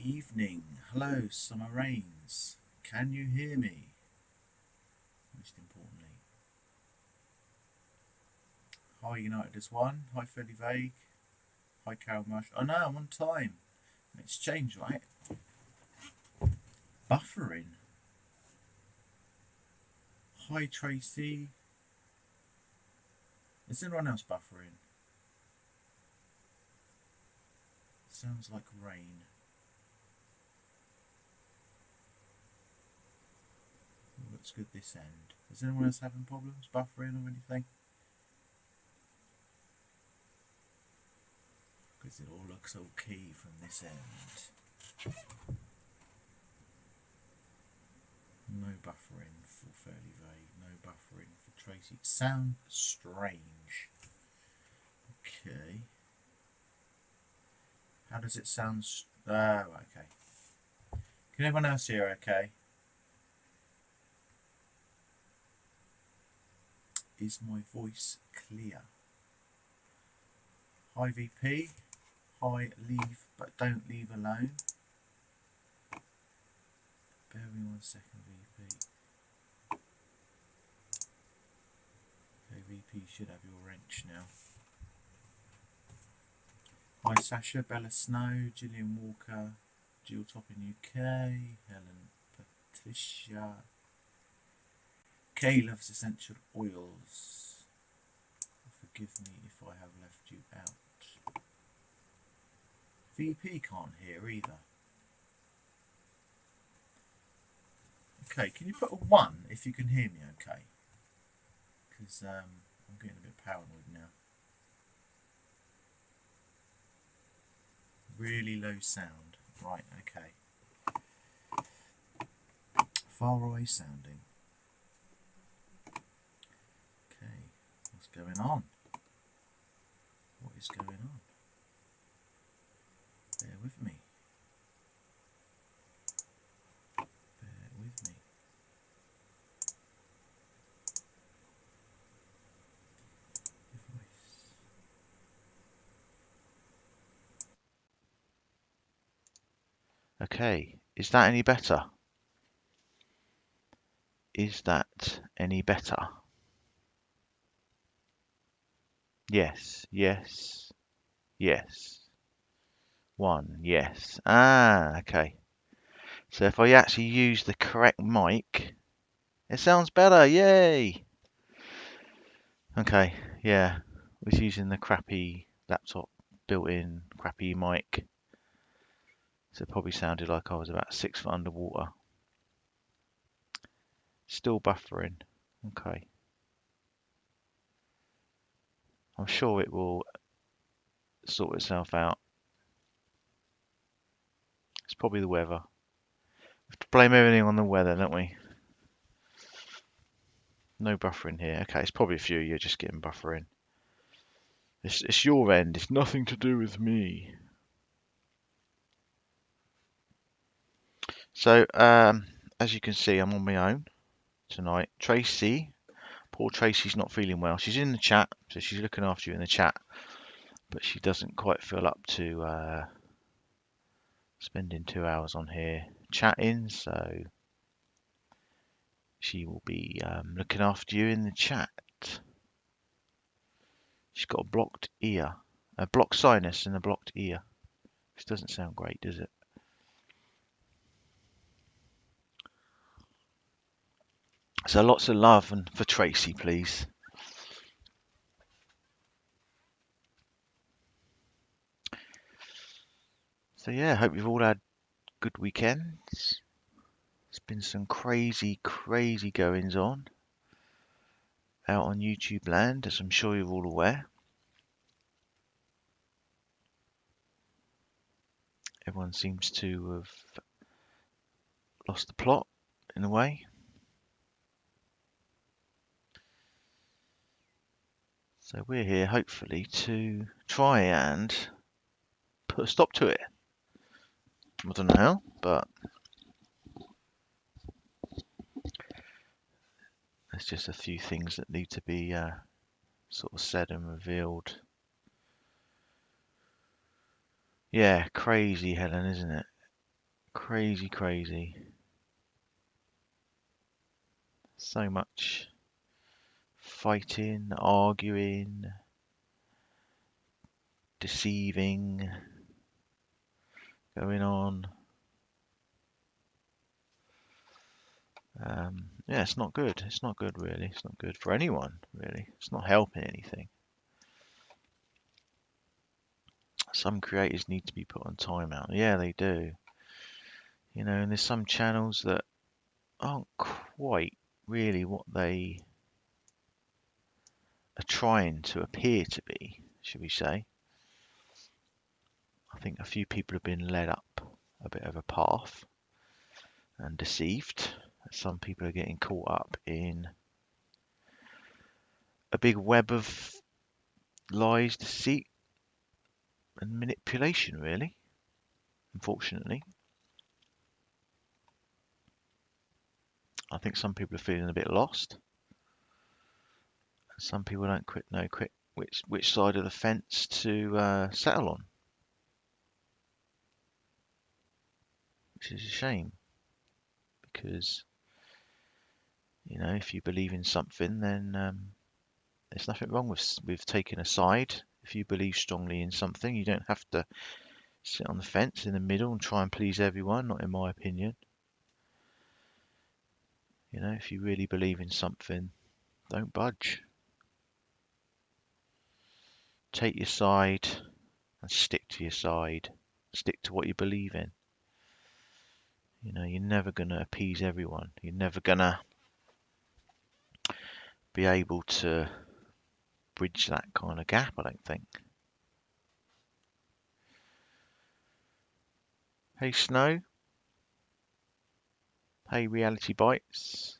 evening. Hello, summer rains. Can you hear me? Most importantly. Hi, United as one. Hi, Fairly Vague. Hi, Carol Marsh. Oh no, I'm on time. It's changed, right? Buffering. Hi, Tracy. Is anyone else buffering? Sounds like rain. Looks good this end. Is anyone else having problems buffering or anything? Because it all looks okay from this end. No buffering for Fairly Vague. No buffering for Tracy. Sound strange. Okay. How does it sound? Okay. Can everyone else hear okay? Is my voice clear? Hi VP. Hi leave but don't leave alone. Bear with me 1 second VP. Okay, VP should have your wrench now. Hi Sasha, Bella Snow, Gillian Walker, Jill Toppin UK, Helen Patricia. Kay loves essential oils. Forgive me if I have left you out. VP can't hear either. Okay, can you put a 1 if you can hear me okay? Because I'm getting a bit paranoid now. Really low sound. Right, okay. Far away sounding. Okay, what's going on? What is going on? Bear with me. Bear with me. Your voice. Okay, is that any better? Is that any better? Yes, yes, yes. 1, yes. Ah, okay. So if I actually use the correct mic, it sounds better. Yay! Okay, yeah. I was using the crappy laptop built-in crappy mic. So it probably sounded like I was about 6 foot underwater. Still buffering. Okay. I'm sure it will sort itself out. It's probably the weather. We have to blame everything on the weather, don't we? No buffering here. Okay, it's probably a few of you just getting buffering. It's your end. It's nothing to do with me. So, as you can see, I'm on my own tonight. Tracy, poor Tracy's not feeling well. She's in the chat, so she's looking after you in the chat, but she doesn't quite feel up to spending 2 hours on here chatting, so she will be looking after you in the chat. She's got a blocked ear, a blocked sinus and a blocked ear. This doesn't sound great, does it? So lots of love and for Tracy, please. So yeah, hope you've all had good weekends. There's been some crazy, crazy goings on out on YouTube land, as I'm sure you're all aware. Everyone seems to have lost the plot in a way. So we're here hopefully to try and put a stop to it. I don't know how, but there's just a few things that need to be sort of said and revealed. Yeah, crazy Helen, isn't it? Crazy, crazy. So much fighting, arguing, deceiving going on. Yeah, it's not good. It's not good, really. It's not good for anyone, really. It's not helping anything. Some creators need to be put on timeout. Yeah, they do. You know, and there's some channels that aren't quite really what they are trying to appear to be, should we say. I think a few people have been led up a bit of a path and deceived. Some people are getting caught up in a big web of lies, deceit, and manipulation, really, unfortunately. I think some people are feeling a bit lost. Some people don't know which side of the fence to settle on, which is a shame because, you know, if you believe in something, then there's nothing wrong with taking a side. If you believe strongly in something, you don't have to sit on the fence in the middle and try and please everyone, not in my opinion. You know, if you really believe in something, don't budge. Take your side and stick to your side. Stick to what you believe in. You know, you're never going to appease everyone. You're never going to be able to bridge that kind of gap, I don't think. Hey, Snow. Hey, Reality Bites.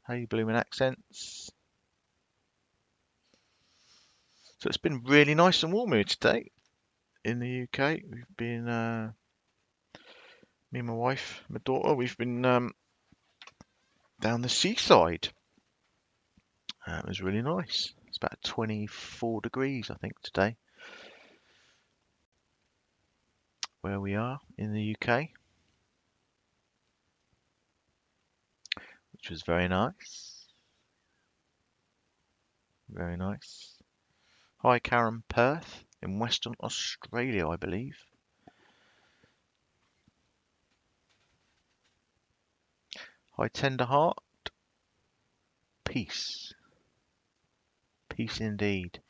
Hey, Blooming Accents. So it's been really nice and warm here today in the UK. We've been, me and my wife, my daughter, we've been down the seaside. It was really nice. It's about 24 degrees, I think, today, where we are in the UK, which was very nice. Very nice. Hi, Karen Perth in Western Australia, I believe. Hi, Tenderheart. Peace. Peace indeed.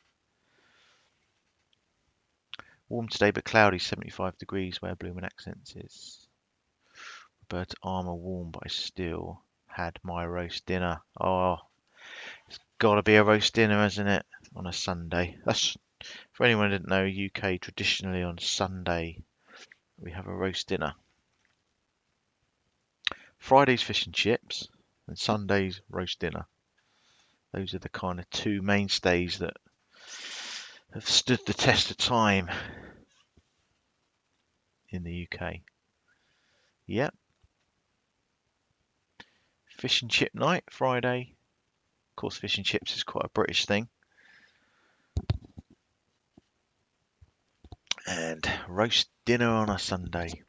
Warm today but cloudy, 75 degrees where Blooming Accents is. Roberta Armour warm, but I still had my roast dinner. Oh, it's gotta be a roast dinner, hasn't it? On a Sunday. That's, for anyone who didn't know, UK traditionally on Sunday we have a roast dinner. Friday's fish and chips and Sunday's roast dinner. Those are the kind of two mainstays that have stood the test of time in the UK. Yep. Fish and chip night, Friday. Of course, fish and chips is quite a British thing. And roast dinner on a Sunday.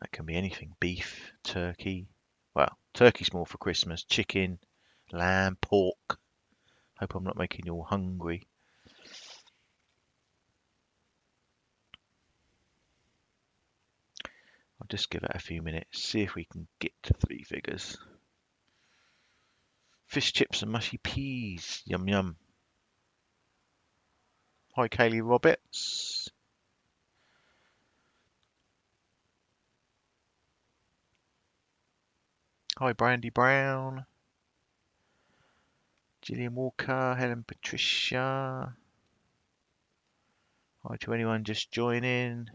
That can be anything. Beef, turkey. Well, turkey's more for Christmas. Chicken, lamb, pork. Hope I'm not making you all hungry. I'll just give it a few minutes, see if we can get to 3 figures. Fish chips and mushy peas. Yum yum. Hi, Kaylee Roberts. Hi, Brandy Brown. Gillian Walker, Helen Patricia. Hi to anyone just joining.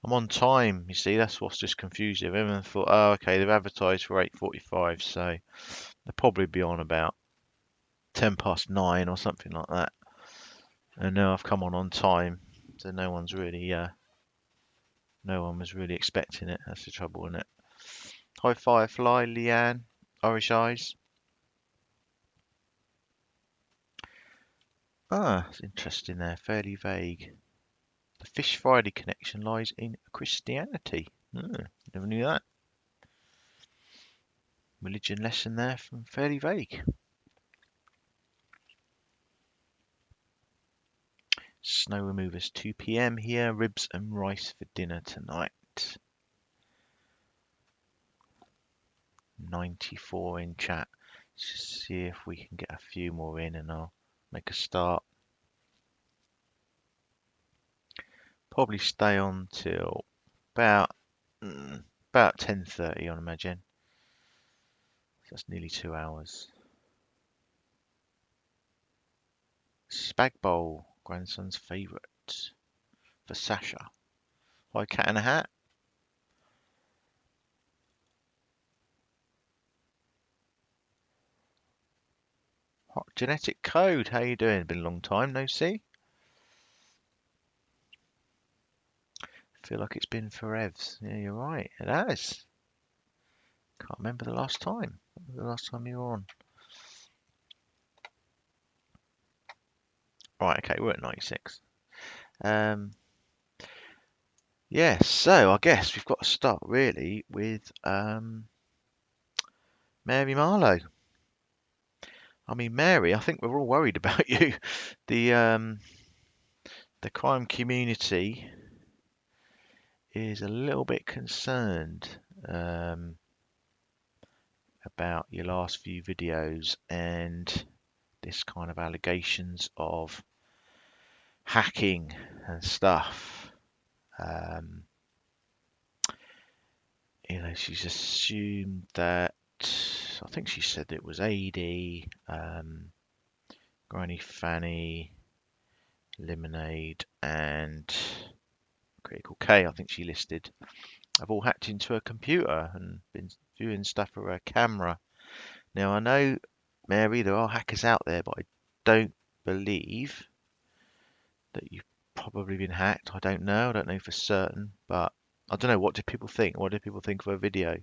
I'm on time, you see, that's what's just confused you. Everyone thought, oh, okay, they've advertised for 8:45, so they'll probably be on about 9:10 or something like that. And now I've come on time, so no one was really expecting it. That's the trouble, isn't it? Hi, Firefly, Leanne, Irish Eyes. Ah, it's interesting there, fairly vague. The Fish Friday connection lies in Christianity. Never knew that. Religion lesson there from Fairly Vague. Snow removers 2 p.m. here. Ribs and rice for dinner tonight. 94 in chat. Let's see if we can get a few more in and I'll make a start. Probably stay on till about 10:30 I imagine. So that's nearly 2 hours. Spag bowl, grandson's favourite for Sasha. Hi, cat in a hat. Hot genetic code. How you doing? Been a long time no see. Feel like it's been forevs. Yeah, you're right. It has. Can't remember the last time. When was the last time you were on? Right. Okay, we're at 96. Yeah. So I guess we've got to start really with Mary Marlowe. I mean, Mary, I think we're all worried about you. The crime community is a little bit concerned about your last few videos and this kind of allegations of hacking and stuff. She's assumed that, I think she said it was AD, Granny Fanny, Lemonade, and Critical K, I think she listed, have all hacked into her computer and been viewing stuff for her camera. Now, I know, Mary, there are hackers out there, but I don't believe that you've probably been hacked. I don't know. I don't know for certain, but I don't know. What did people think? What did people think of her video?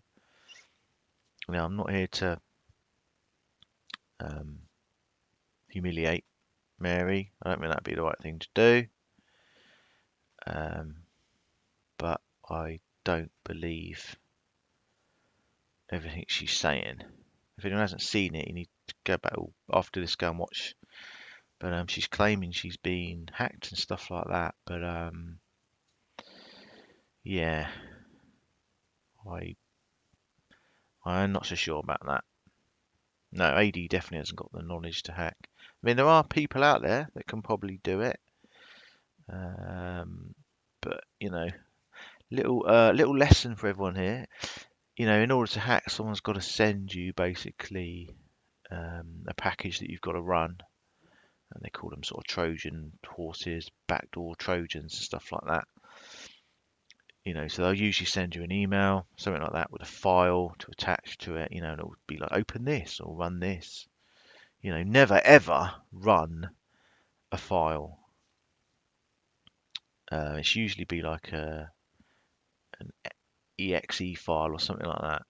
Now, I'm not here to humiliate Mary. I don't think that'd be the right thing to do. But I don't believe everything she's saying. If anyone hasn't seen it, you need to go back after this, go and watch. But she's claiming she's been hacked and stuff like that. But yeah, I'm not so sure about that. No, AD definitely hasn't got the knowledge to hack. I mean, there are people out there that can probably do it. But little lesson for everyone here. In order to hack, someone's got to send you basically a package that you've got to run, and they call them sort of Trojan horses, backdoor Trojans, and stuff like that. So they'll usually send you an email, something like that, with a file to attach to it. And it'll be like, open this or run this. Never ever run a file. It's usually be like an exe file or something like that.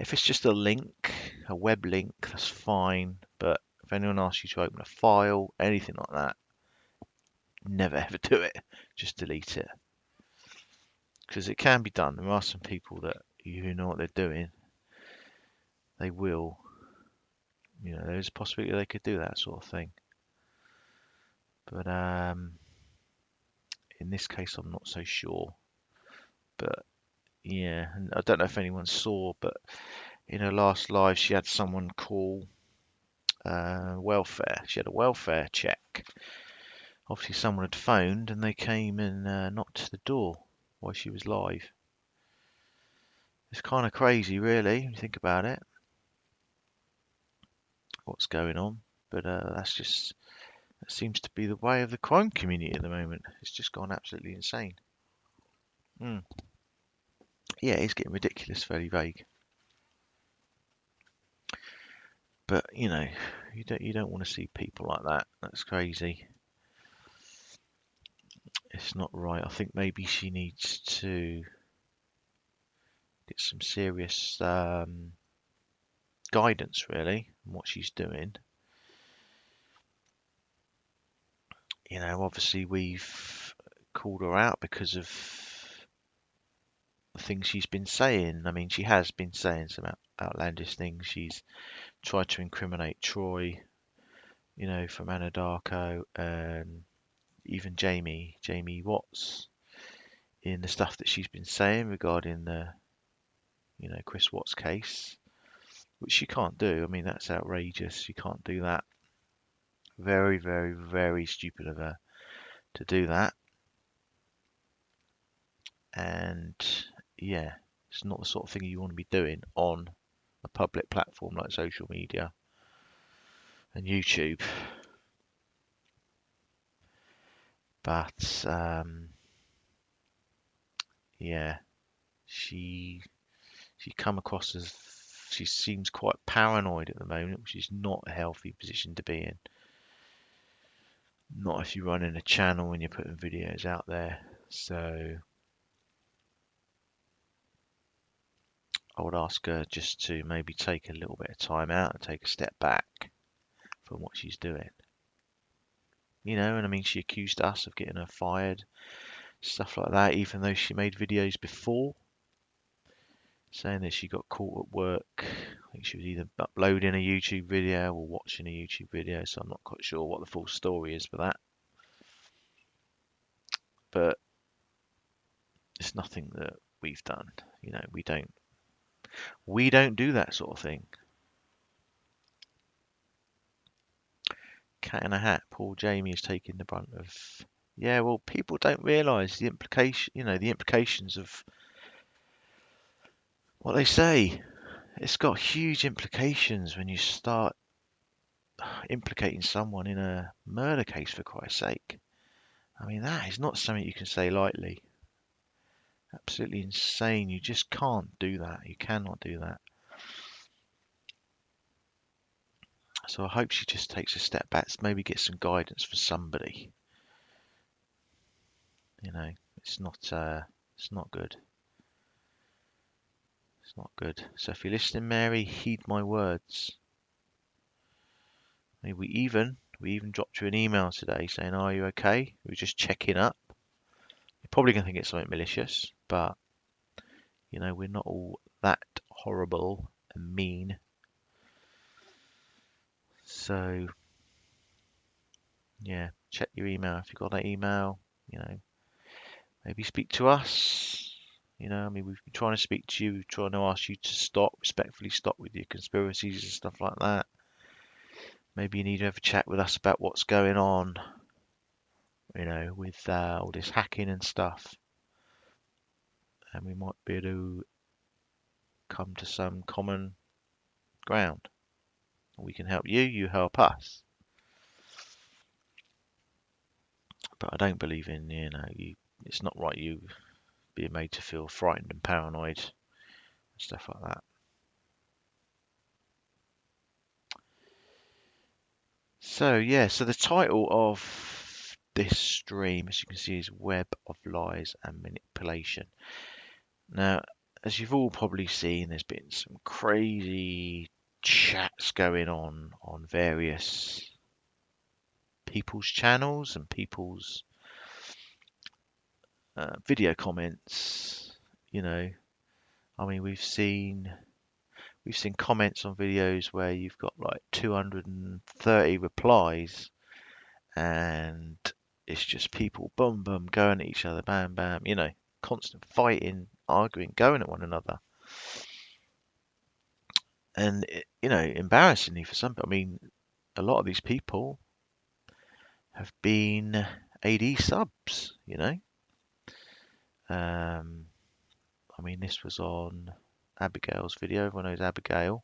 If it's just a link, a web link, that's fine. But if anyone asks you to open a file, anything like that, never ever do it. Just delete it. Because it can be done. There are some people that who know what they're doing. They will. There's a possibility they could do that sort of thing. But in this case, I'm not so sure. But yeah, and I don't know if anyone saw, but in her last live, she had someone call welfare. She had a welfare check. Obviously, someone had phoned and they came and knocked the door while she was live. It's kind of crazy, really, when you think about it. What's going on? But that seems to be the way of the crime community at the moment. It's just gone absolutely insane. Yeah, it's getting ridiculous, very vague. But you don't want to see people like that. That's crazy. It's not right. I think maybe she needs to get some serious guidance, really, on what she's doing. obviously we've called her out because of the things she's been saying. I mean, she has been saying some outlandish things. She's tried to incriminate Troy, from Anadarko, and even Jamie Watts, in the stuff that she's been saying regarding the, Chris Watts case, which she can't do. I mean, that's outrageous. She can't do that. Very, very, very stupid of her to do that. And yeah, it's not the sort of thing you want to be doing on a public platform like social media and YouTube. But yeah, she come across as, she seems quite paranoid at the moment, which is not a healthy position to be in. Not if you're running a channel and you're putting videos out there. So I would ask her just to maybe take a little bit of time out and take a step back from what she's doing. And I mean, she accused us of getting her fired, stuff like that, even though she made videos before saying that she got caught at work. I think she was either uploading a YouTube video or watching a YouTube video, so I'm not quite sure what the full story is for that. But it's nothing that we've done. We don't do that sort of thing. Cat in a hat. Poor Jamie is taking the brunt of. Yeah, well, people don't realise the implications of what they say. It's got huge implications when you start implicating someone in a murder case, for Christ's sake. I mean, that is not something you can say lightly. Absolutely insane. You just can't do that. You cannot do that. So I hope she just takes a step back, maybe get some guidance from somebody. It's not good. It's not good. So if you're listening, Mary, heed my words. We even dropped you an email today saying, "Are you okay?" We were just checking up. You're probably going to think it's something malicious, but we're not all that horrible and mean. So yeah, check your email. If you've got that email, maybe speak to us. I mean, we've been trying to speak to you, trying to ask you to respectfully stop with your conspiracies and stuff like that. Maybe you need to have a chat with us about what's going on, with all this hacking and stuff. And we might be able to come to some common ground. We can help you, you help us. But I don't believe in, it's not right you being made to feel frightened and paranoid and stuff like that. So yeah, so the title of this stream, as you can see, is Web of Lies and Manipulation. Now, as you've all probably seen, there's been some crazy chats going on various people's channels and people's video comments. I mean, we've seen comments on videos where you've got like 230 replies, and it's just people boom boom going at each other, bam bam, constant fighting, arguing, going at one another. And embarrassingly for some, I mean, a lot of these people have been AD subs. I mean, this was on Abigail's video. Everyone knows Abigail,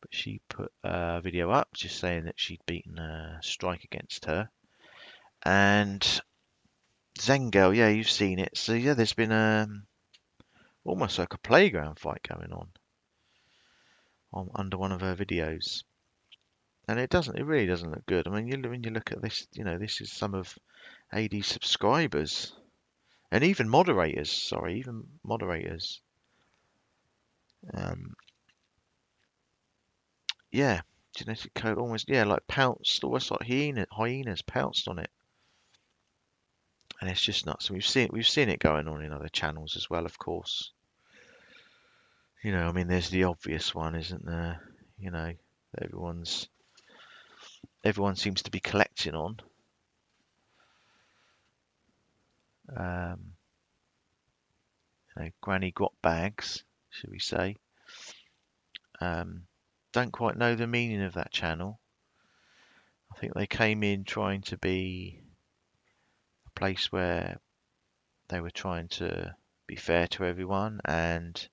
but she put a video up just saying that she'd beaten a strike against her. And Zengel, yeah, you've seen it. So yeah, there's been almost like a playground fight going on under one of her videos, and it really doesn't look good. I mean, when you look at this, this is some of AD's subscribers and even moderators. Sorry, even moderators. Yeah, genetic code almost, yeah, like pounced, almost like hyenas pounced on it. and it's just nuts. And we've seen it going on in other channels as well, of course. I mean, there's the obvious one, isn't there? That everyone seems to be collecting on. Um, Granny got bags, should we say? Don't quite know the meaning of that channel. I think they came in trying to be a place where they were trying to be fair to everyone, and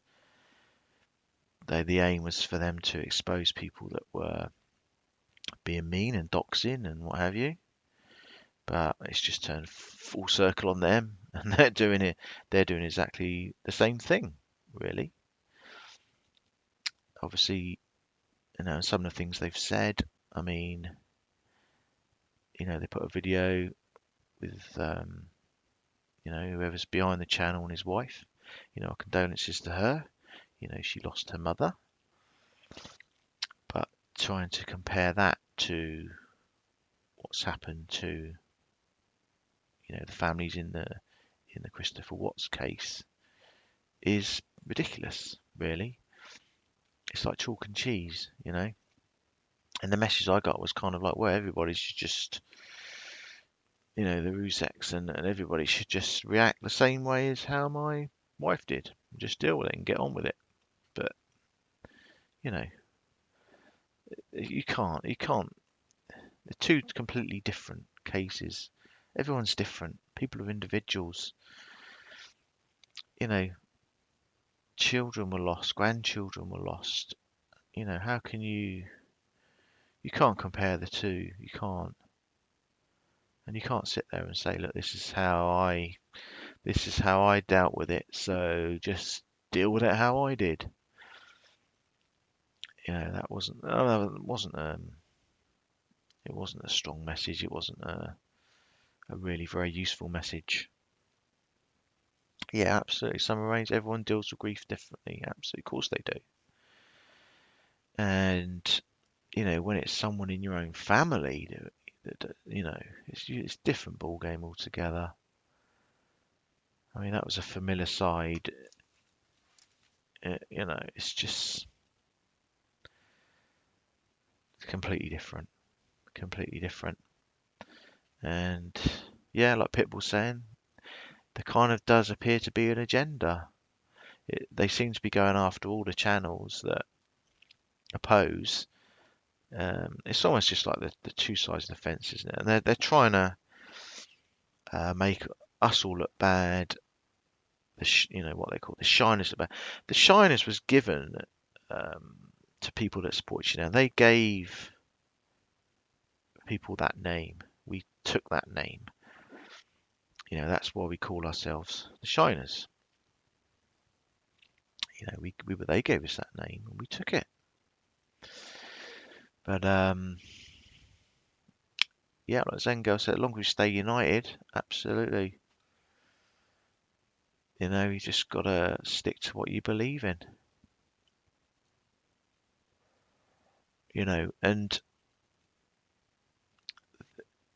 the aim was for them to expose people that were being mean and doxing and what have you. But it's just turned full circle on them, and they're doing it. They're doing exactly the same thing, really. Obviously, some of the things they've said. I mean, they put a video with whoever's behind the channel and his wife. Our condolences to her. She lost her mother. But trying to compare that to what's happened to the families in the Christopher Watts case is ridiculous, really. It's like chalk and cheese. And the message I got was kind of like, well, everybody should just, the Rusex and everybody should just react the same way as how my wife did. Just deal with it and get on with it. But, you know, you can't. They're two completely different cases. Everyone's different. People are individuals. You know, children were lost, grandchildren were lost. How can you can't compare the two. You can't. And you can't sit there and say, look, this is how I dealt with it, so just deal with it how I did. That wasn't it wasn't a strong message. It wasn't a really very useful message. Yeah, absolutely. Some arrange everyone deals with grief differently. Absolutely, of course they do. And when it's someone in your own family that it's a different ball game altogether. I mean, that was a familiar side. It's just completely different, completely different. And yeah, like Pitbull's saying, there kind of does appear to be an agenda. They seem to be going after all the channels that oppose. It's almost just like the two sides of the fence, isn't it? And they're trying to make us all look bad. What they call the shyness look bad. The shyness was given um, to people that support you. Now they gave people that name. We took that name. That's why we call ourselves the Shiners. They gave us that name and we took it. But yeah, like Zengo said, as long as we stay united, absolutely. You just gotta stick to what you believe in. And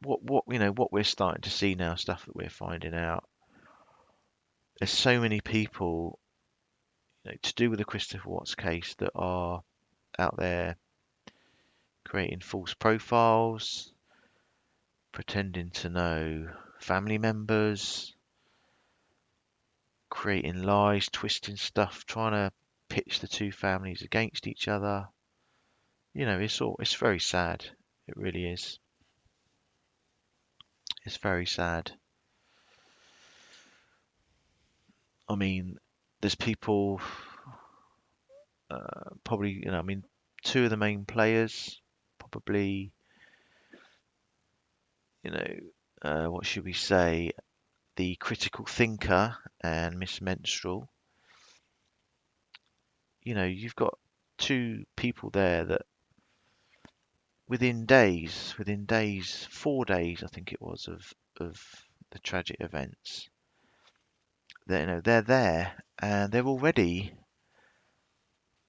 what we're starting to see now, stuff that we're finding out. There's so many people, to do with the Christopher Watts case that are out there creating false profiles, pretending to know family members, creating lies, twisting stuff, trying to pitch the two families against each other. It's very sad. It really is. It's very sad. I mean, there's people, probably, I mean, two of the main players, probably, what should we say? The critical thinker and Miss Menstrual. You've got two people there that within days, 4 days, I think it was, of the tragic events, they're there and they're already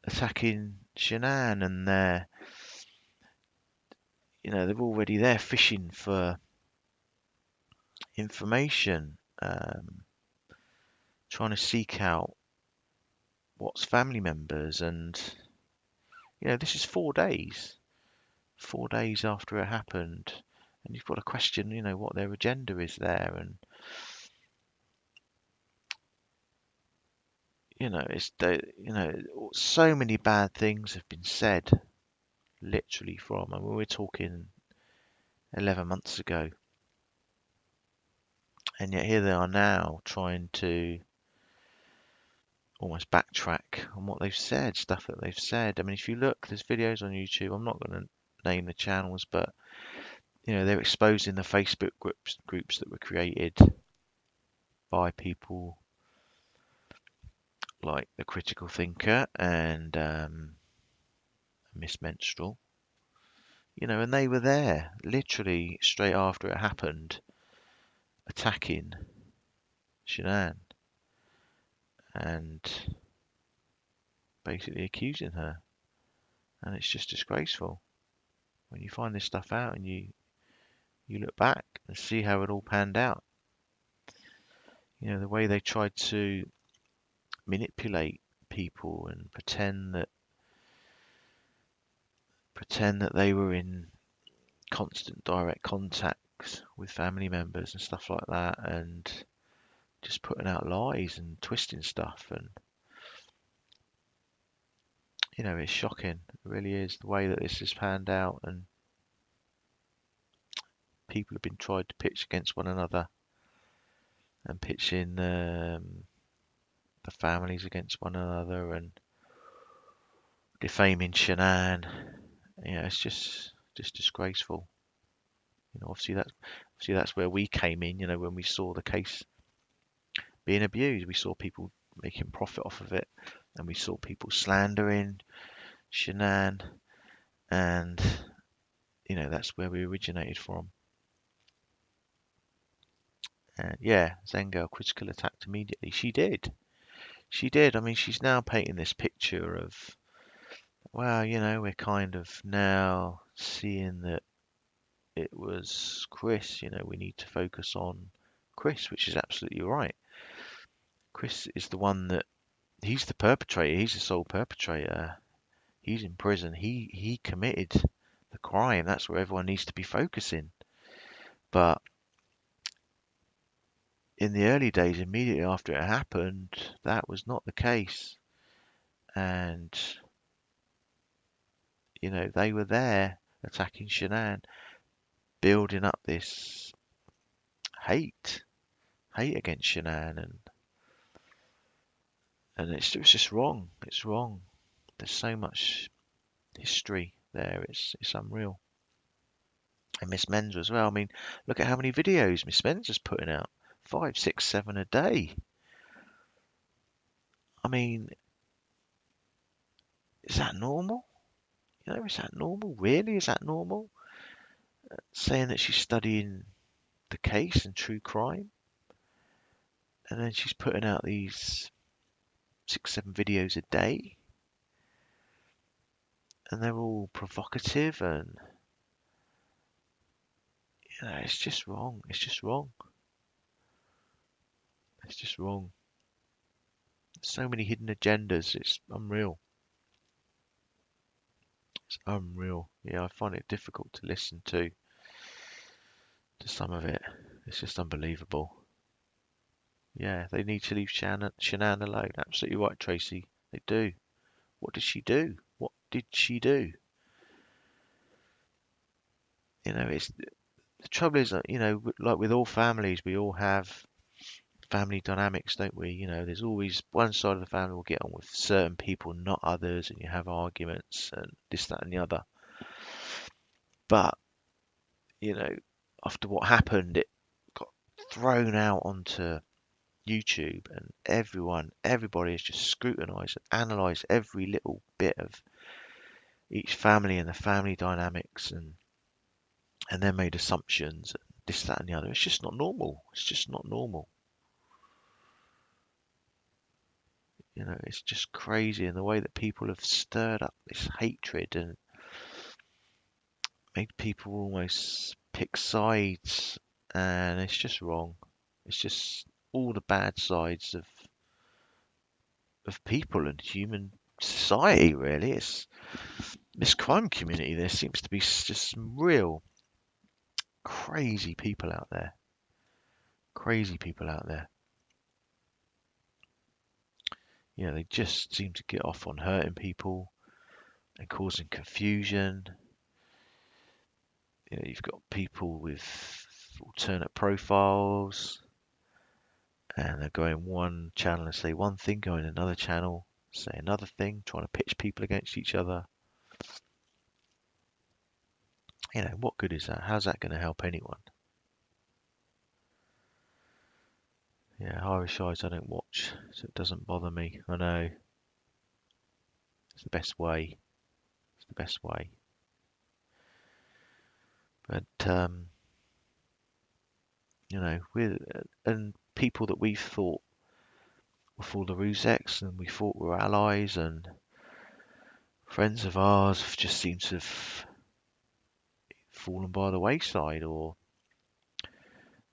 attacking Shanann, and they're already there fishing for information, trying to seek out what's family members, and this is 4 days after it happened, and you've got to question, what their agenda is there, and so many bad things have been said, literally from, and we're talking 11 months ago, and yet here they are now trying to almost backtrack on what they've said, stuff that they've said. I mean, if you look, there's videos on YouTube. I'm not going to name the channels, but they're exposing the Facebook groups that were created by people like the Critical Thinker and Miss Menstrual. And they were there literally straight after it happened, attacking Shanann and basically accusing her. And it's just disgraceful when you find this stuff out and you look back and see how it all panned out. The way they tried to manipulate people and pretend that they were in constant direct contact with family members and stuff like that, and just putting out lies and twisting stuff, and it's shocking. It really is, the way that this has panned out, and people have been tried to pitch against one another and pitching the families against one another and defaming Shanann. It's just disgraceful. Obviously that's where we came in. When we saw the case being abused, we saw people making profit off of it, and we saw people slandering Shanann, and that's where we originated from. And yeah, Zen Girl Critical attacked immediately. She did. I mean, she's now painting this picture of, well, we're kind of now seeing that it was Chris. We need to focus on Chris, which is absolutely right. Chris is the one that, he's the perpetrator. He's the sole perpetrator. He's in prison. He committed the crime. That's where everyone needs to be focusing. But in the early days, immediately after it happened, that was not the case. And, they were there attacking Shanann, building up this hate against Shanann, and it's just wrong. It's wrong. There's so much history there. It's unreal. And Miss Menza as well. I mean, look at how many videos Miss Menza's putting out. 5, 6, 7 a day. I mean, is that normal? Is that normal? Really? Is that normal? Saying that she's studying the case and true crime, and then she's putting out these 6, 7 videos a day, and they're all provocative, and it's just wrong. It's just wrong. It's just wrong. So many hidden agendas. It's unreal. It's unreal. Yeah, I find it difficult to listen to some of it. It's just unbelievable. Yeah, they need to leave Shanann alone. Absolutely right, Tracy. They do. What did she do? What did she do? It's the trouble is that, like with all families, we all have family dynamics, don't we? There's always one side of the family will get on with certain people, not others, and you have arguments and this, that, and the other. But, after what happened, it got thrown out onto YouTube, and everybody has just scrutinised and analysed every little bit of each family and the family dynamics, and then made assumptions, and this, that, and the other. It's just not normal. It's just not normal. It's just crazy, in the way that people have stirred up this hatred and made people almost pick sides and it's just wrong. It's just all the bad sides of people and human society, really. It's this crime community. There seems to be just some real crazy people out there. Crazy people out there. You know, they just seem to get off on hurting people and causing confusion. You know, you've got people with alternate profiles, and they're going one channel and say one thing, going another channel, say another thing, trying to pitch people against each other. You know, what good is that? How's that going to help anyone? Yeah, Irish Eyes I don't watch, so it doesn't bother me. I know it's the best way. It's the best way. But you know, and people that we thought were for the Rusex and we thought were allies and friends of ours have just seemed to have fallen by the wayside, or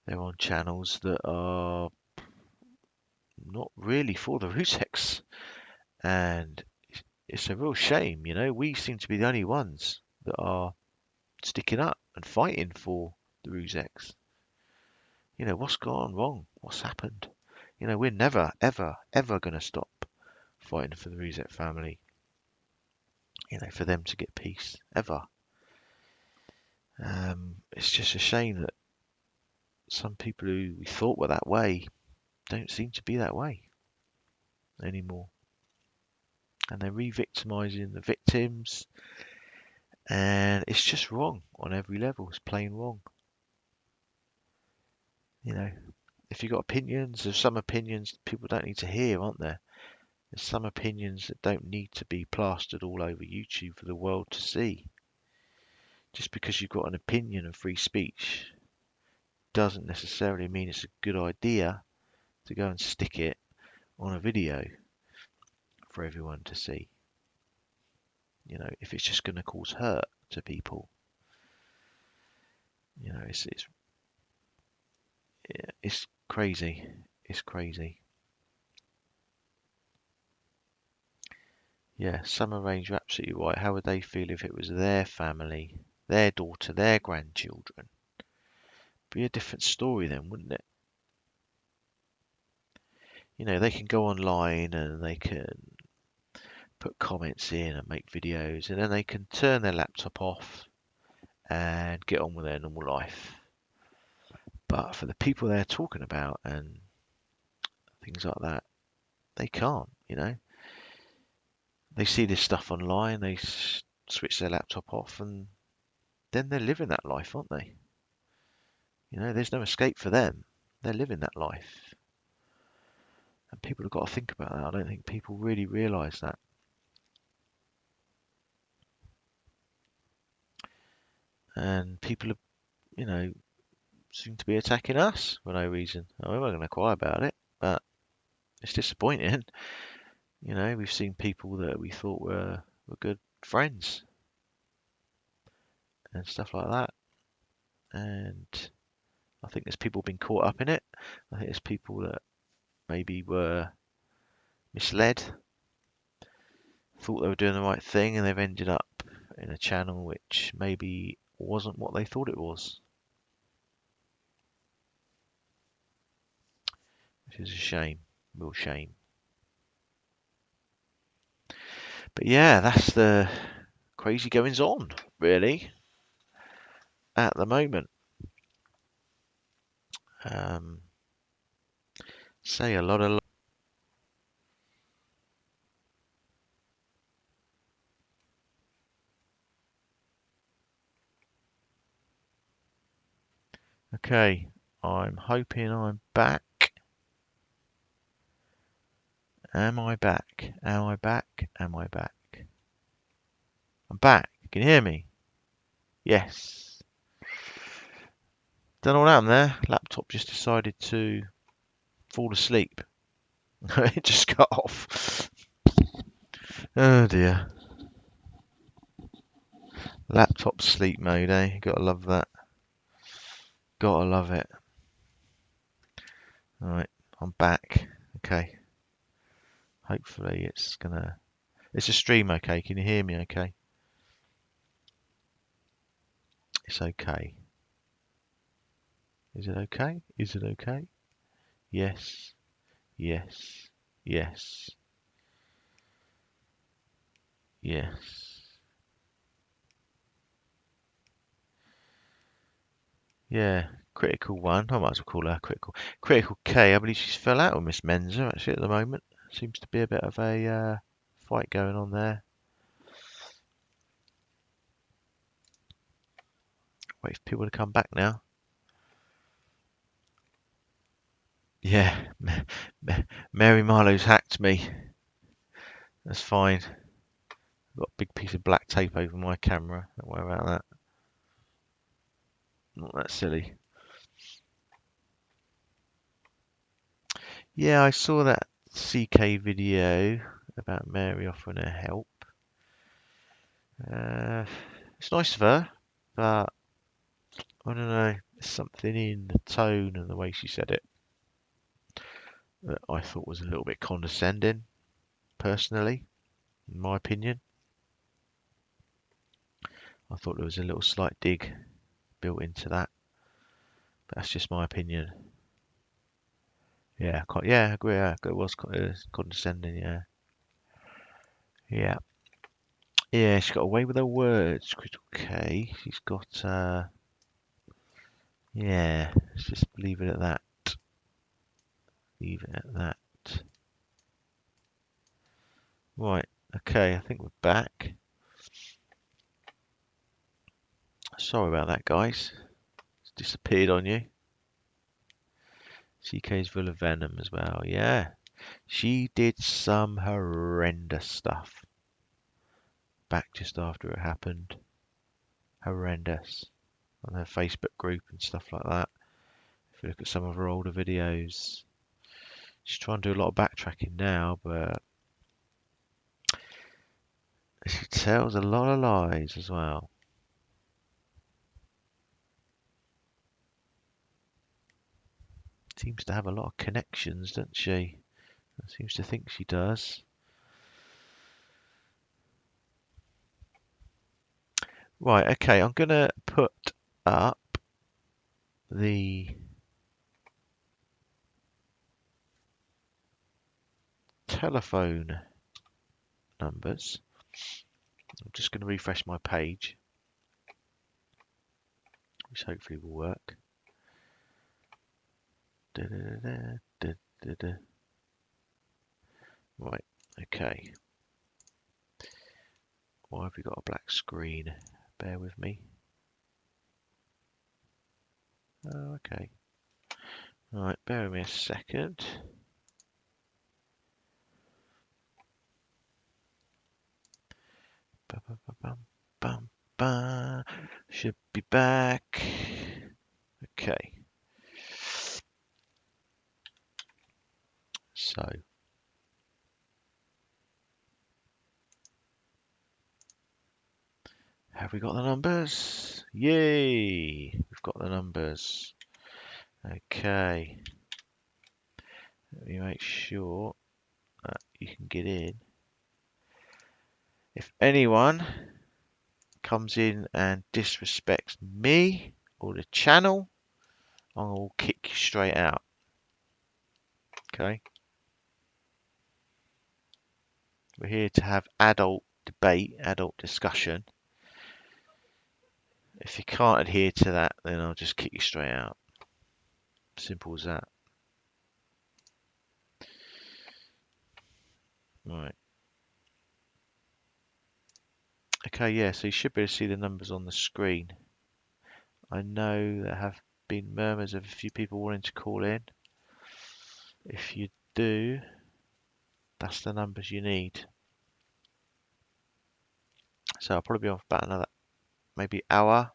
they're on channels that are not really for the Rusex, and it's a real shame. You know, we seem to be the only ones that are sticking up and fighting for the Rusex. You know, what's gone wrong? What's happened? You know, we're never, ever, ever going to stop fighting for the Ruzek family. You know, for them to get peace, ever. It's just a shame that some people who we thought were that way don't seem to be that way anymore. And they're re-victimizing the victims, and it's just wrong on every level. It's plain wrong. You know, if you've got opinions, there's some opinions people don't need to hear, aren't there? There's some opinions that don't need to be plastered all over YouTube for the world to see. Just because you've got an opinion of free speech doesn't necessarily mean it's a good idea to go and stick it on a video for everyone to see. You know, if it's just going to cause hurt to people, you know, it's crazy. It's crazy. Yeah, Summer Range, you're absolutely right. How would they feel if it was their family, their daughter, their grandchildren? Be a different story then, wouldn't it? You know, they can go online and they can put comments in and make videos, and then they can turn their laptop off and get on with their normal life. But for the people they're talking about and things like that, they can't, you know. They see this stuff online, they switch their laptop off, and then they're living that life, aren't they? You know, there's no escape for them. They're living that life. And people have got to think about that. I don't think people really realise that. And people, are, you know, seem to be attacking us for no reason. I mean, we're not going to cry about it, but it's disappointing. You know, we've seen people that we thought were good friends and stuff like that. And I think there's people been caught up in it. I think there's people that maybe were misled, thought they were doing the right thing, and they've ended up in a channel which maybe wasn't what they thought it was, which is a shame, real shame. But yeah, that's the crazy goings on, really, at the moment. Um, say a lot of. Okay, I'm hoping I'm back. Am I back? Am I back? Am I back? I'm back. Can you hear me? Yes. Don't know what happened there. Laptop just decided to fall asleep. It just cut off. Oh dear. Laptop sleep mode, eh? You gotta love that. Gotta love it. Alright, I'm back. Okay. Hopefully it's gonna... It's a stream okay? Can you hear me okay? It's okay. Is it okay? Is it okay? Yes. Yes. Yes. Yes. Yeah. Critical one. I might as well call her critical. Critical K. I believe she's fell out with Miss Menzer actually at the moment. Seems to be a bit of a fight going on there. Wait for people to come back now. Yeah. Mary Marlowe's hacked me. That's fine. I've got a big piece of black tape over my camera. Don't worry about that. Not that silly. Yeah, I saw that CK video about Mary offering her help. It's nice of her, but I don't know. There's something in the tone and the way she said it that I thought was a little bit condescending, personally, in my opinion. I thought there was a little slight dig built into that, but that's just my opinion. Yeah, yeah, I agree. Yeah, it was condescending. Yeah, yeah, yeah. She got away with her words. Critical K. She's got. Yeah. Let's just leave it at that. Leave it at that. Right. Okay. I think we're back. Sorry about that, guys. It's disappeared on you. CK's full of venom as well. Yeah. She did some horrendous stuff back just after it happened. Horrendous. On her Facebook group and stuff like that. If you look at some of her older videos, she's trying to do a lot of backtracking now, but she tells a lot of lies as well. Seems to have a lot of connections, doesn't she? Seems to think she does. Right, okay, I'm going to put up the telephone numbers. I'm just going to refresh my page, which hopefully will work. Da, da, da, da, da. Right, okay. Why have we got a black screen? Bear with me. Oh, okay. Right, bear with me a second. Bum, bum, bum, bum, bum. Should be back. Okay. So, have we got the numbers? Yay! We've got the numbers. Okay. Let me make sure that you can get in. If anyone comes in and disrespects me or the channel, I will kick you straight out. Okay? We're here to have adult debate, adult discussion. If you can't adhere to that, then I'll just kick you straight out. Simple as that. Right. Okay, yeah, so you should be able to see the numbers on the screen. I know there have been murmurs of a few people wanting to call in. If you do, that's the numbers you need. So I'll probably be on for about another maybe hour.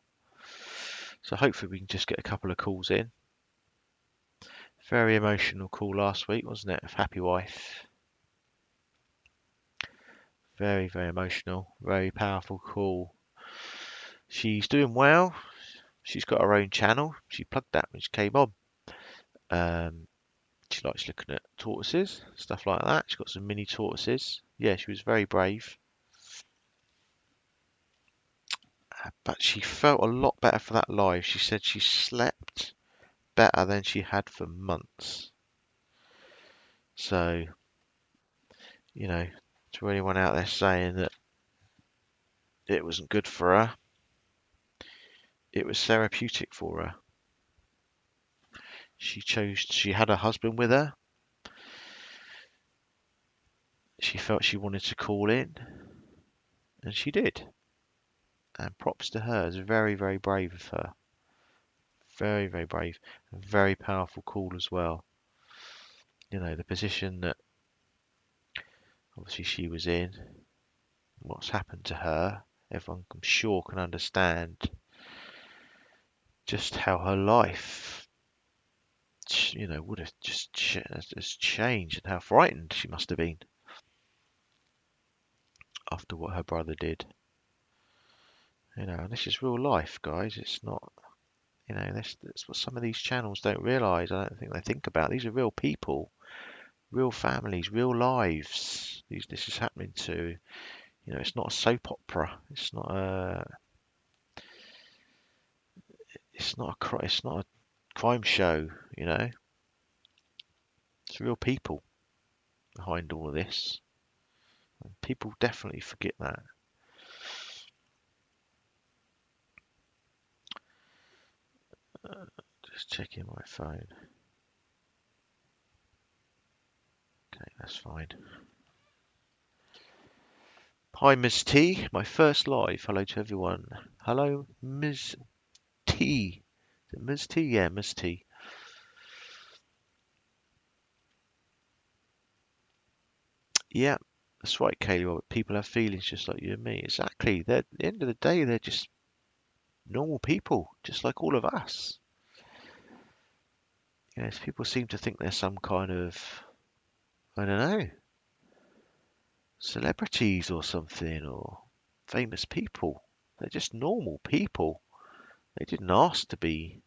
So hopefully we can just get a couple of calls in. Very emotional call last week, wasn't it? Of Happy Wife. Very, very emotional. Very powerful call. She's doing well. she's got her own channel. She plugged that when she came on. Um, she likes looking at tortoises, stuff like that. She's got some mini tortoises. Yeah, she was very brave. But she felt a lot better for that live. She said she slept better than she had for months. So, you know, to anyone out there saying that it wasn't good for her, it was therapeutic for her. She had her husband with her. She felt she wanted to call in, and she did. And props to her. It's very, very brave of her. Very, very brave. And very powerful call as well. You know, the position that obviously she was in, what's happened to her, everyone I'm sure can understand just how her life, you know, would have just changed and how frightened she must have been after what her brother did. You know, and this is real life, guys. It's not, you know, that's what some of these channels don't realise. I don't think they think about. These are real people, real families, real lives. This is happening to, you know, it's not a soap opera. It's not a crime show. You know, it's real people behind all of this. And people definitely forget that. Just checking my phone. Okay, that's fine. Hi, Ms. T. My first live. Hello to everyone. Hello, Ms. T. Is it Ms. T? Yeah, Ms. T. Yeah, that's right, Kaylee. Robert. People have feelings just like you and me. Exactly. At the end of the day, they're just normal people, just like all of us. Yes, people seem to think they're some kind of, I don't know, celebrities or something, or famous people. They're just normal people. They didn't ask to be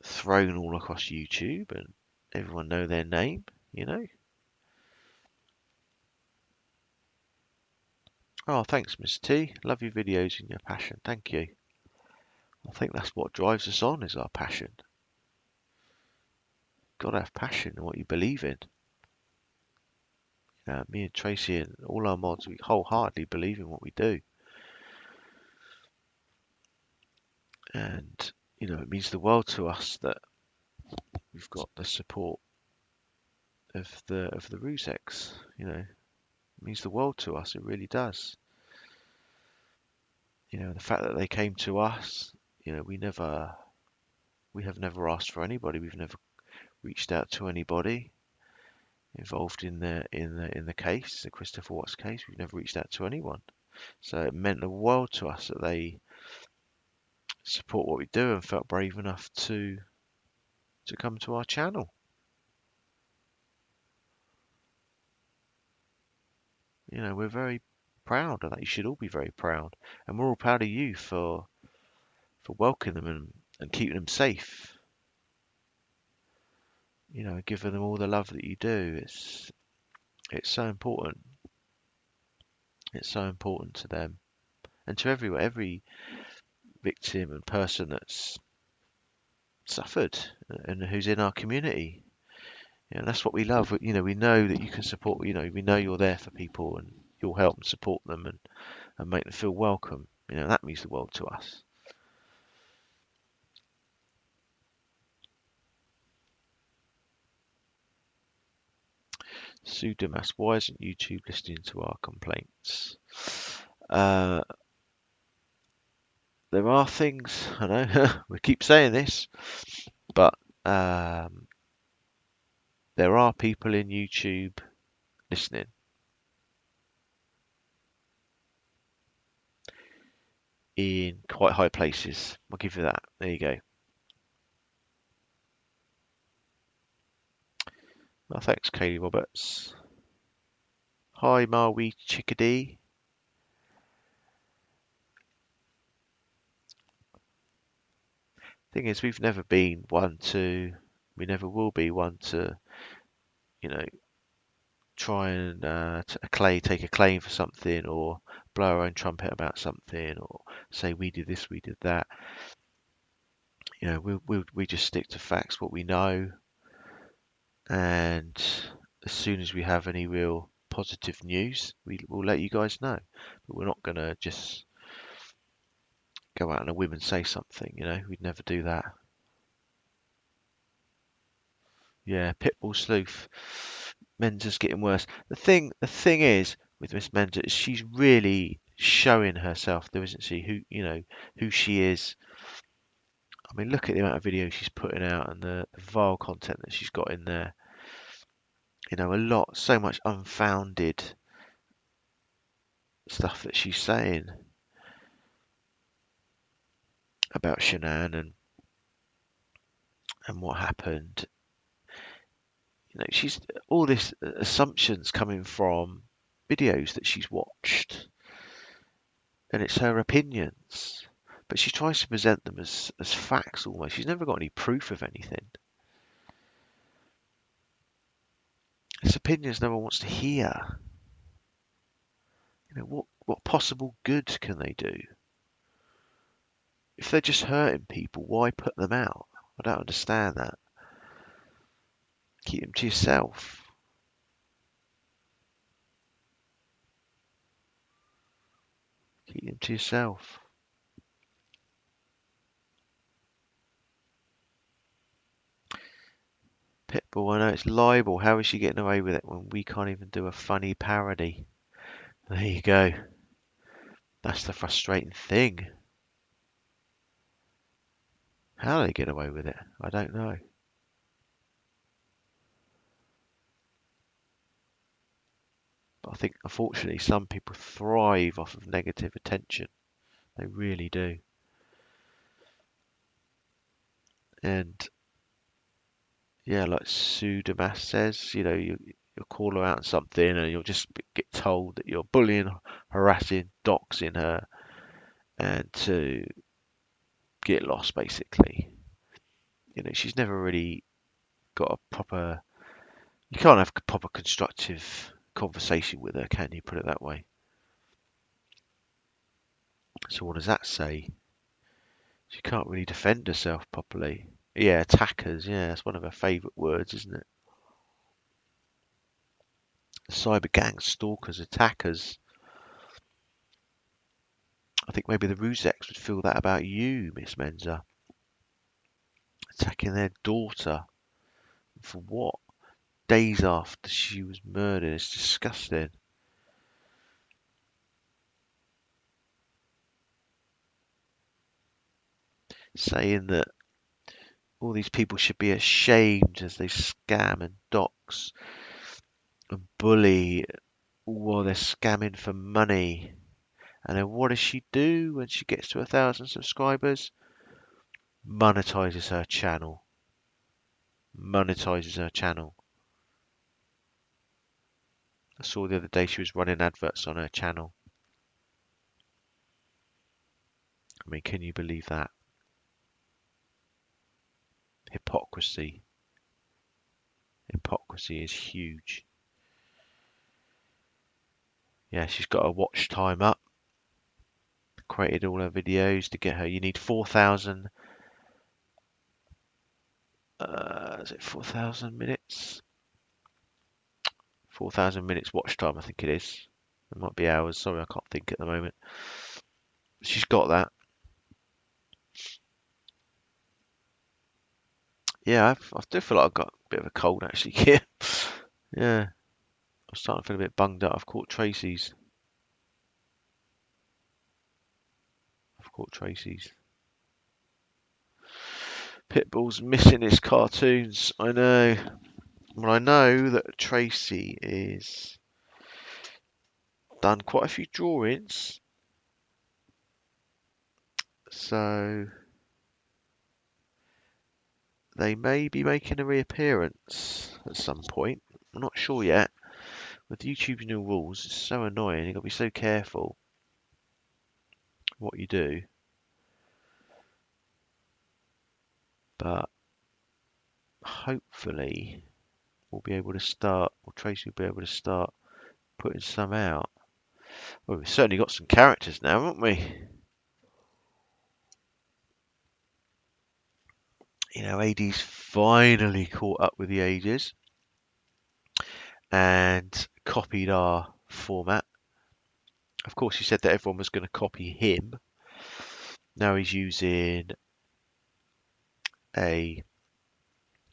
thrown all across YouTube and everyone know their name, you know? Oh, thanks, Miss T. Love your videos and your passion. Thank you. I think that's what drives us on is our passion. Gotta have passion in what you believe in. Me and Tracy and all our mods, we wholeheartedly believe in what we do. And, you know, it means the world to us that we've got the support of the Rusex, you know. It means the world to us, it really does. You know, the fact that they came to us, you know, we have never asked for anybody, we've never reached out to anybody involved in the case, the Christopher Watts case. We've never reached out to anyone. So it meant the world to us that they support what we do and felt brave enough to come to our channel. You know, we're very proud of that. You should all be very proud. And we're all proud of you for welcoming them and keeping them safe. You know, giving them all the love that you do. It's so important. It's so important to them and to every victim and person that's suffered and who's in our community. You know, that's what we love. You know, we know that you can support. You know, we know you're there for people and you'll help and support them and make them feel welcome. You know, that means the world to us. Sue Damas, why isn't YouTube listening to our complaints? Uh, there are things, I know, we keep saying this, but there are people in YouTube listening. In quite high places. I'll give you that. There you go. Well, thanks, Kaylee Roberts. Hi, Marlowee Chickadee. Thing is, we've never been one to, we never will be one to, you know, try and take a claim for something, or blow our own trumpet about something, or say we did this, we did that. You know, we just stick to facts, what we know, and as soon as we have any real positive news, we'll let you guys know. But we're not gonna just go out on a whim and say something. You know, we'd never do that. Yeah, Pitbull Sleuth. Menza's getting worse. The thing is with Miss Menza is she's really showing herself, though, isn't she? Who she is. I mean, look at the amount of videos she's putting out and the vile content that she's got in there. You know, so much unfounded stuff that she's saying about Shanann and what happened. You know, she's all this assumptions coming from videos that she's watched, and it's her opinions. But she tries to present them as facts almost. She's never got any proof of anything. It's opinions no one wants to hear. You know, what possible good can they do? If they're just hurting people, why put them out? I don't understand that. Keep them to yourself. Keep them to yourself. Pitbull, I know it's libel. How is she getting away with it when we can't even do a funny parody? There you go. That's the frustrating thing. How do they get away with it? I don't know. But I think, unfortunately, some people thrive off of negative attention. They really do. And yeah, like Sue Damas says, you know, you'll call her out on something and you'll just get told that you're bullying, harassing, doxing her, and to get lost, basically. You know, she's never really got a proper, you can't have a proper constructive conversation with her, can you? Put it that way. So what does that say? She can't really defend herself properly. Yeah, attackers. Yeah, that's one of her favourite words, isn't it? Cyber gang stalkers, attackers. I think maybe the Rusex would feel that about you, Miss Menza. Attacking their daughter. For what? Days after she was murdered. It's disgusting. Saying that all these people should be ashamed as they scam and dox and bully while they're scamming for money. And then what does she do when she gets to 1,000 subscribers? Monetizes her channel. Monetizes her channel. I saw the other day she was running adverts on her channel. I mean, can you believe that? Hypocrisy. Hypocrisy is huge. Yeah, she's got her watch time up. Created all her videos to get her. You need 4,000. Is it 4,000 minutes? 4,000 minutes watch time, I think it is. It might be hours. Sorry, I can't think at the moment. She's got that. Yeah, I do feel like I've got a bit of a cold actually. Yeah, yeah. I'm starting to feel a bit bunged up. I've caught Tracy's. I've caught Tracy's. Pitbull's missing his cartoons. I know. Well, I know that Tracy is done quite a few drawings, so they may be making a reappearance at some point. I'm not sure yet. With YouTube's new rules, it's so annoying. You've got to be so careful what you do. But hopefully we'll be able to start, or Tracy will be able to start putting some out. Well, we've certainly got some characters now, haven't we? You know, AD's finally caught up with the ages and copied our format. Of course, he said that everyone was going to copy him. Now he's using a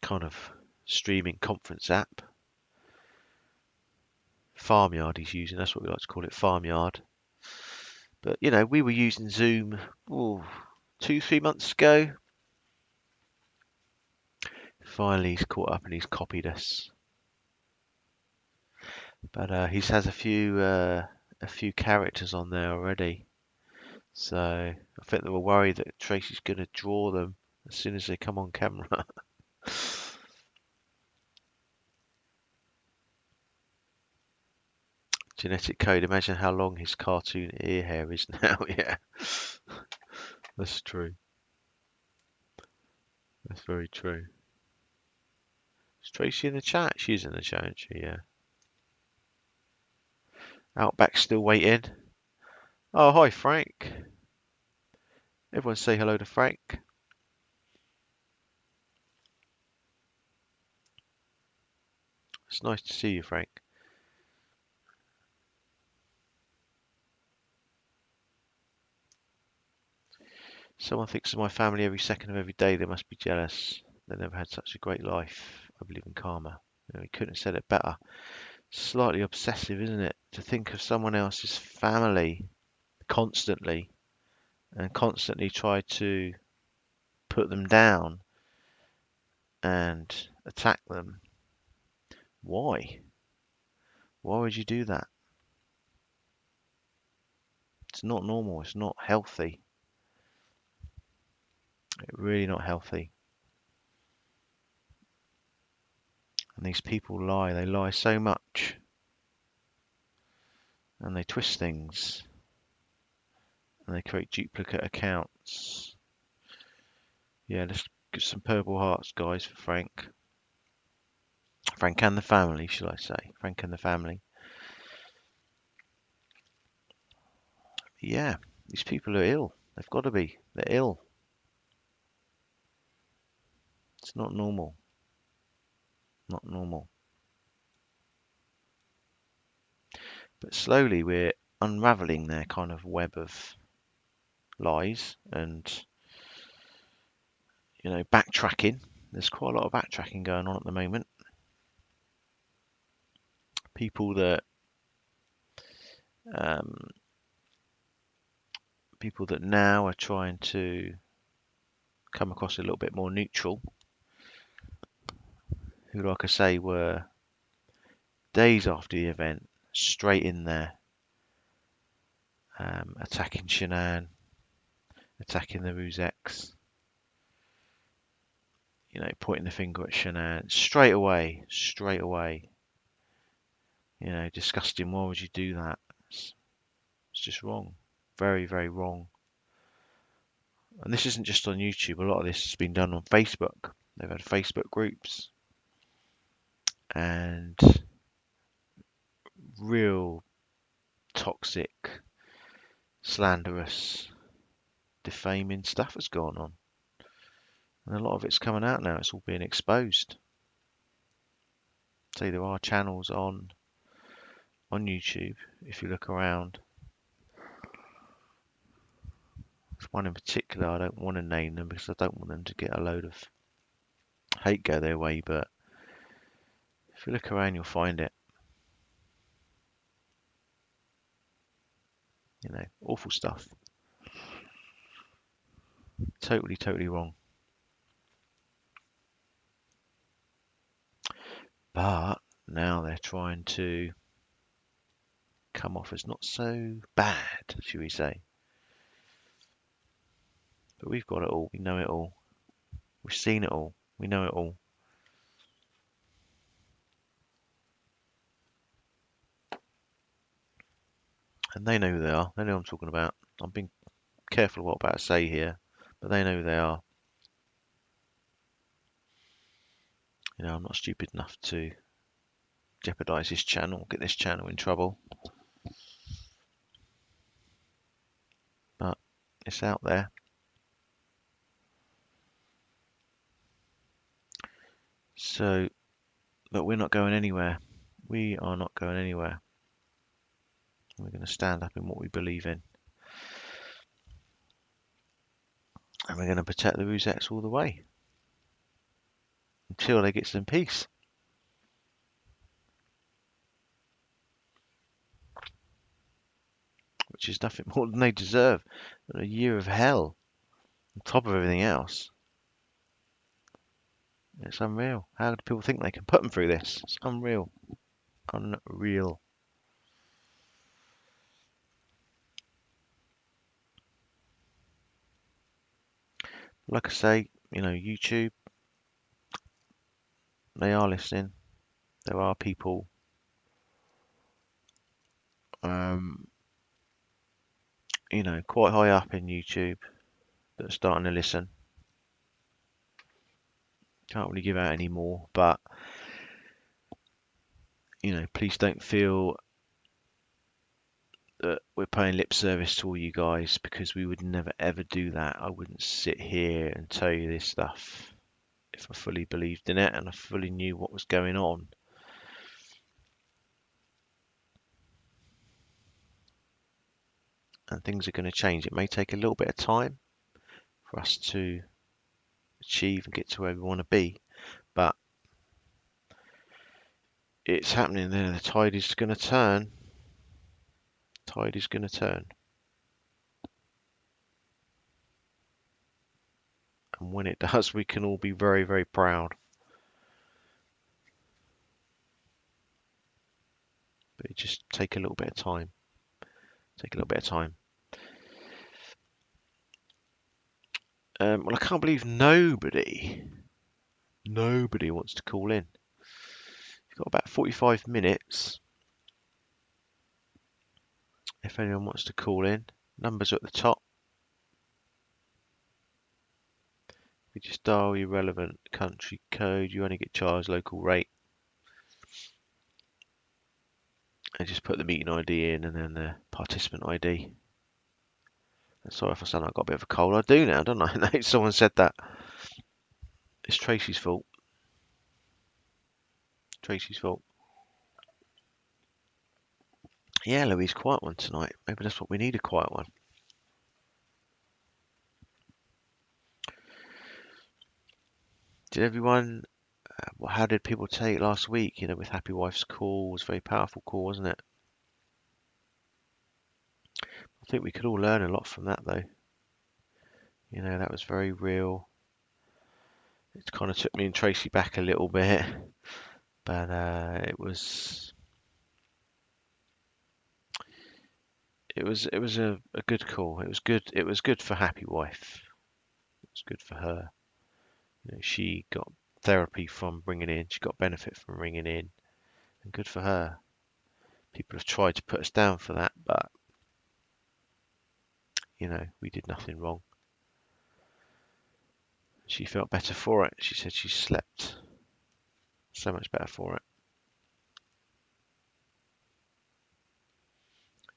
kind of streaming conference app. Farmyard he's using, that's what we like to call it, Farmyard. But, you know, we were using Zoom 2-3 months ago. Finally, he's caught up and he's copied us. But he has a few characters on there already. So I think they were worried that Tracy's going to draw them as soon as they come on camera. Genetic code. Imagine how long his cartoon ear hair is now. Yeah, that's true. That's very true. Is Tracy in the chat? She's in the chat, isn't she? Yeah. Outback still waiting. Oh, hi, Frank. Everyone say hello to Frank. It's nice to see you, Frank. Someone thinks of my family every second of every day. They must be jealous. They never had such a great life. I believe in karma. You know, he couldn't have said it better. Slightly obsessive, isn't it? To think of someone else's family constantly and constantly try to put them down and attack them. Why? Why would you do that? It's not normal. It's not healthy. It's really not healthy. And these people lie. They lie so much. And they twist things. And they create duplicate accounts. Yeah, let's get some purple hearts, guys, for Frank. Frank and the family, should I say. Frank and the family. Yeah, these people are ill. They've got to be. They're ill. It's not normal. Not normal. But slowly we're unraveling their kind of web of lies and, you know, backtracking. There's quite a lot of backtracking going on at the moment. People that um, now are trying to come across a little bit more neutral, who, like I say, were days after the event straight in there, attacking Shanann, attacking the Rusex, you know, pointing the finger at Shanann straight away, you know, disgusting. Why would you do that? It's just wrong. Very, very wrong. And this isn't just on YouTube. A lot of this has been done on Facebook. They've had Facebook groups and real toxic, slanderous, defaming stuff has gone on. And a lot of it's coming out now. It's all being exposed. So there are channels on YouTube, if you look around. There's one in particular, I don't want to name them because I don't want them to get a load of hate go their way, but if you look around you'll find it. You know, awful stuff. Totally, totally wrong. But now they're trying to come off as not so bad, should we say. But we've got it all. We know it all. We've seen it all. We know it all. And they know who they are. They know what I'm talking about. I'm being careful what I'm about to say here, but they know who they are. You know, I'm not stupid enough to jeopardize this channel, get this channel in trouble. But it's out there. So, but we're not going anywhere. We are not going anywhere. We're going to stand up in what we believe in. And we're going to protect the Rosettes all the way. Until they get some peace. Which is nothing more than they deserve. A year of hell. On top of everything else. It's unreal. How do people think they can put them through this? It's unreal. Unreal. Like I say, you know, YouTube, they are listening. There are people you know, quite high up in YouTube that are starting to listen. Can't really give out any more, but you know, please don't feel that we're paying lip service to all you guys, because we would never ever do that. I wouldn't sit here and tell you this stuff if I fully believed in it and I fully knew what was going on. And things are going to change. It may take a little bit of time for us to achieve and get to where we want to be, but it's happening there. The tide is going to turn. Tide is going to turn. And when it does, we can all be very, very proud. But it just take a little bit of time. Take a little bit of time. Well, I can't believe nobody wants to call in. You've got about 45 minutes. If anyone wants to call in, numbers are at the top. You just dial your relevant country code. You only get charged local rate. And just put the meeting ID in and then the participant ID. And sorry if I sound like I've got a bit of a cold. I do now, don't I? Someone said that. It's Tracy's fault. Tracy's fault. Yeah, Louise, quiet one tonight. Maybe that's what we need, a quiet one. Did everyone, how did people take last week, you know, with Happy Wife's call? It was a very powerful call, wasn't it? I think we could all learn a lot from that, though. You know, that was very real. It kind of took me and Tracy back a little bit, but it was a good call. It was good. It was good for Happy Wife. It was good for her. You know, she got therapy from bringing in. She got benefit from bringing in, and good for her. People have tried to put us down for that, but you know, we did nothing wrong. She felt better for it. She said she slept so much better for it.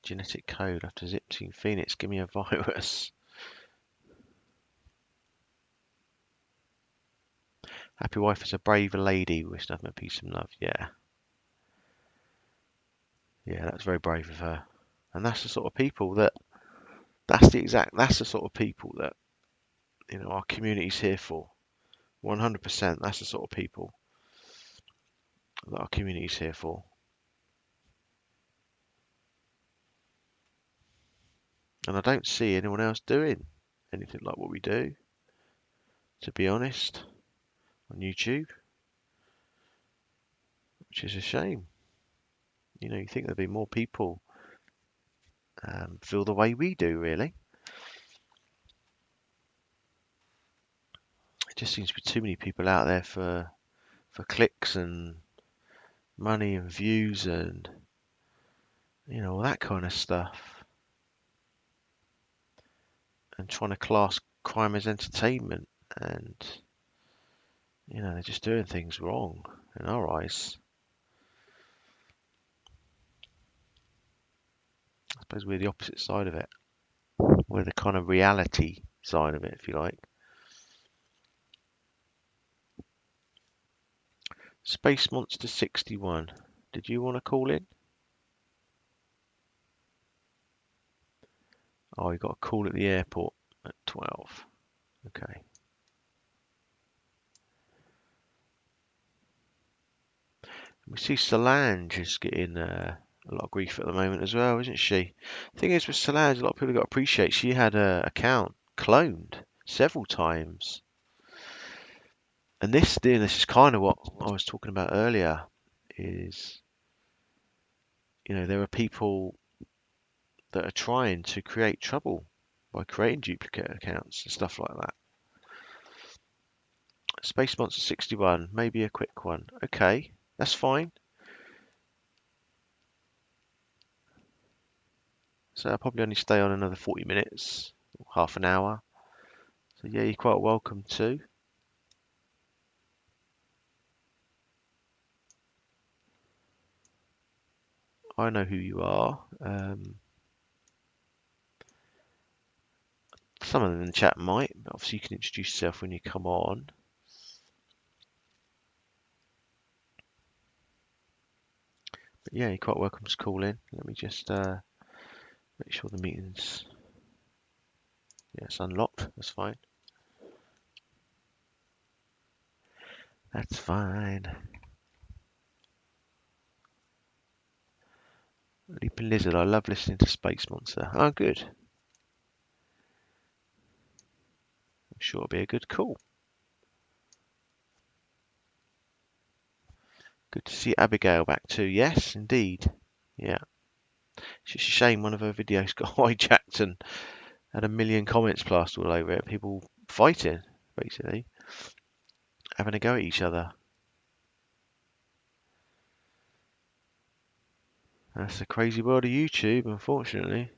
Genetic code after Zipsing Phoenix. Give me a virus. Happy Wife is a brave lady. Wish nothing but peace and love. Yeah. Yeah, that's very brave of her. And that's the sort of people that, that's the sort of people that, you know, our community's here for. 100%. That's the sort of people that our community's here for. And I don't see anyone else doing anything like what we do, to be honest, on YouTube, which is a shame. You know, you think there'd be more people feel the way we do, really. It just seems to be too many people out there for clicks and money and views and, you know, all that kind of stuff. And trying to class crime as entertainment. And, You know, they're just doing things wrong in our eyes. I suppose we're the opposite side of it. We're the kind of reality side of it, if you like. Space Monster 61. Did you want to call in? Oh, you got a call at the airport at 12. Okay. We see Solange is getting a lot of grief at the moment as well, isn't she? Thing is, with Solange, a lot of people got to appreciate she had her account cloned several times. And this is kind of what I was talking about earlier, is, you know, there are people that are trying to create trouble by creating duplicate accounts and stuff like that. Space Monster 61, maybe a quick one. Okay, that's fine. So I'll probably only stay on another 40 minutes, half an hour. So yeah, you're quite welcome to. I know who you are. Some of them in the chat might, but obviously you can introduce yourself when you come on. But yeah, you're quite welcome to call in. Let me just make sure the meeting's, yeah, it's unlocked. That's fine. That's fine. Leaping Lizard, I love listening to Space Monster. Oh, good. I'm sure it'll be a good call. Good to see Abigail back too. Yes, indeed. Yeah. It's just a shame one of her videos got hijacked and had a million comments plastered all over it. People fighting, basically, having a go at each other. That's the crazy world of YouTube, unfortunately.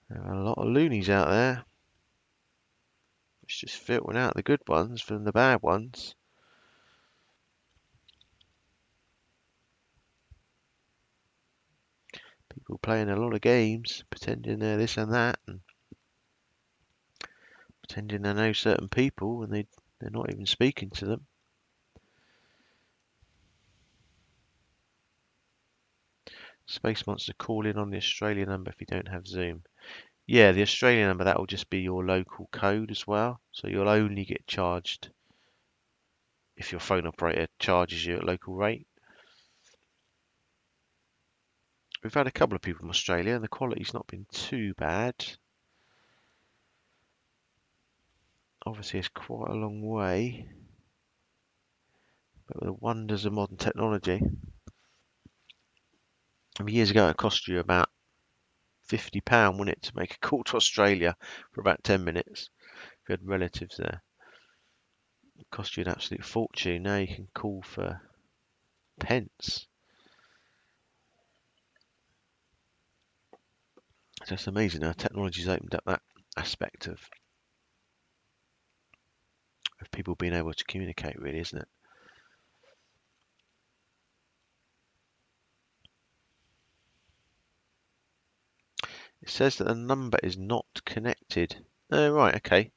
There are a lot of loonies out there. It's just filtering out the good ones from the bad ones. People playing a lot of games, pretending they're this and that, and pretending they know certain people, and they're not even speaking to them. Space Monster, call in on the Australian number if you don't have Zoom. Yeah, the Australian number, that will just be your local code as well. So you'll only get charged if your phone operator charges you at local rate. We've had a couple of people from Australia and the quality's not been too bad. Obviously it's quite a long way, but with the wonders of modern technology. Years ago it cost you about £50, wouldn't it, to make a call to Australia for about 10 minutes if you had relatives there. It cost you an absolute fortune. Now you can call for pence. So it's amazing how technology's opened up that aspect of people being able to communicate, really, isn't it? It says that the number is not connected. Oh, right, okay.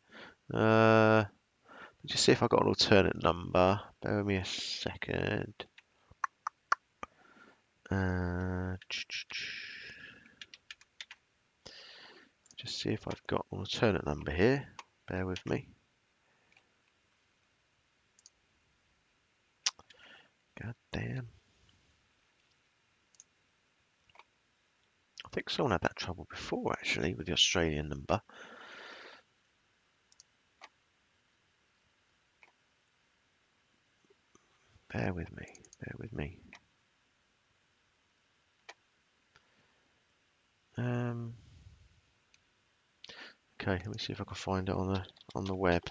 Just see if I've got an alternate number. Bear with me a second. Just see if I've got an alternate number here. Bear with me. God damn. I think someone had that trouble before, actually, with the Australian number. Bear with me. Bear with me. Okay, let me see if I can find it on the web.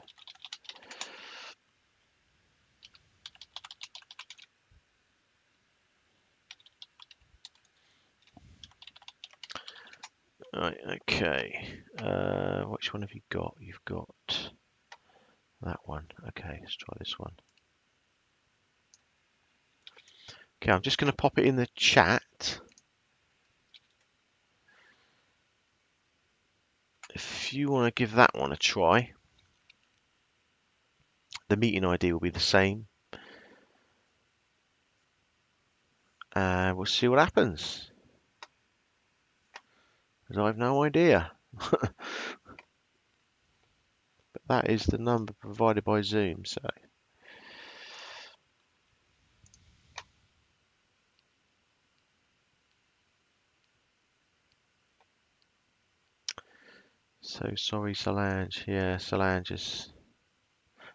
Right, okay. Which one have you got? You've got That one. Okay, let's try this one. Okay, I'm just going to pop it in the chat. If you want to give that one a try, the meeting ID will be the same. We'll see what happens. Because I have no idea. But that is the number provided by Zoom. So sorry, Solange. Yeah, Solange is.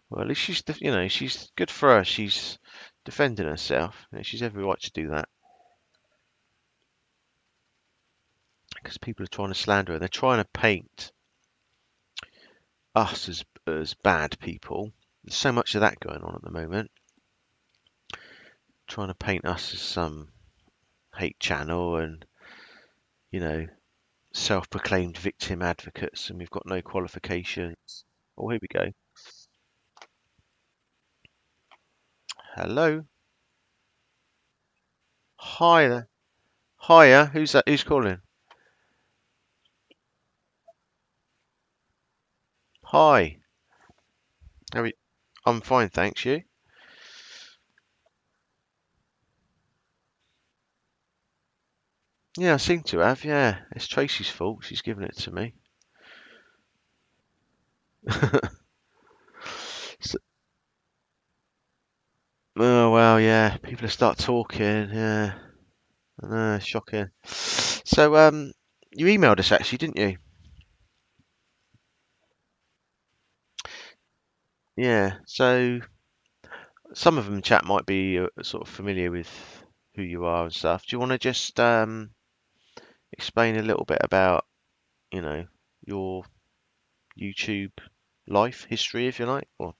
Well, at least she's, she's good for her. She's defending herself. She's every right to do that. Because people are trying to slander her. They're trying to paint us as bad people. There's so much of that going on at the moment. Trying to paint us as some hate channel and, self-proclaimed victim advocates, and we've got no qualifications. Oh, here we go. Hello. Hi there. Hiya. Who's that? Who's calling? Hi. How are you? I'm fine, thanks. You? Yeah, I seem to have. Yeah, it's Tracy's fault. She's given it to me. So, oh well, yeah. People start talking. Yeah, I know, shocking. So, you emailed us actually, didn't you? Yeah. So some of them chat might be sort of familiar with who you are and stuff. Do you want to just explain a little bit about, you know, your YouTube life history, if you like? Or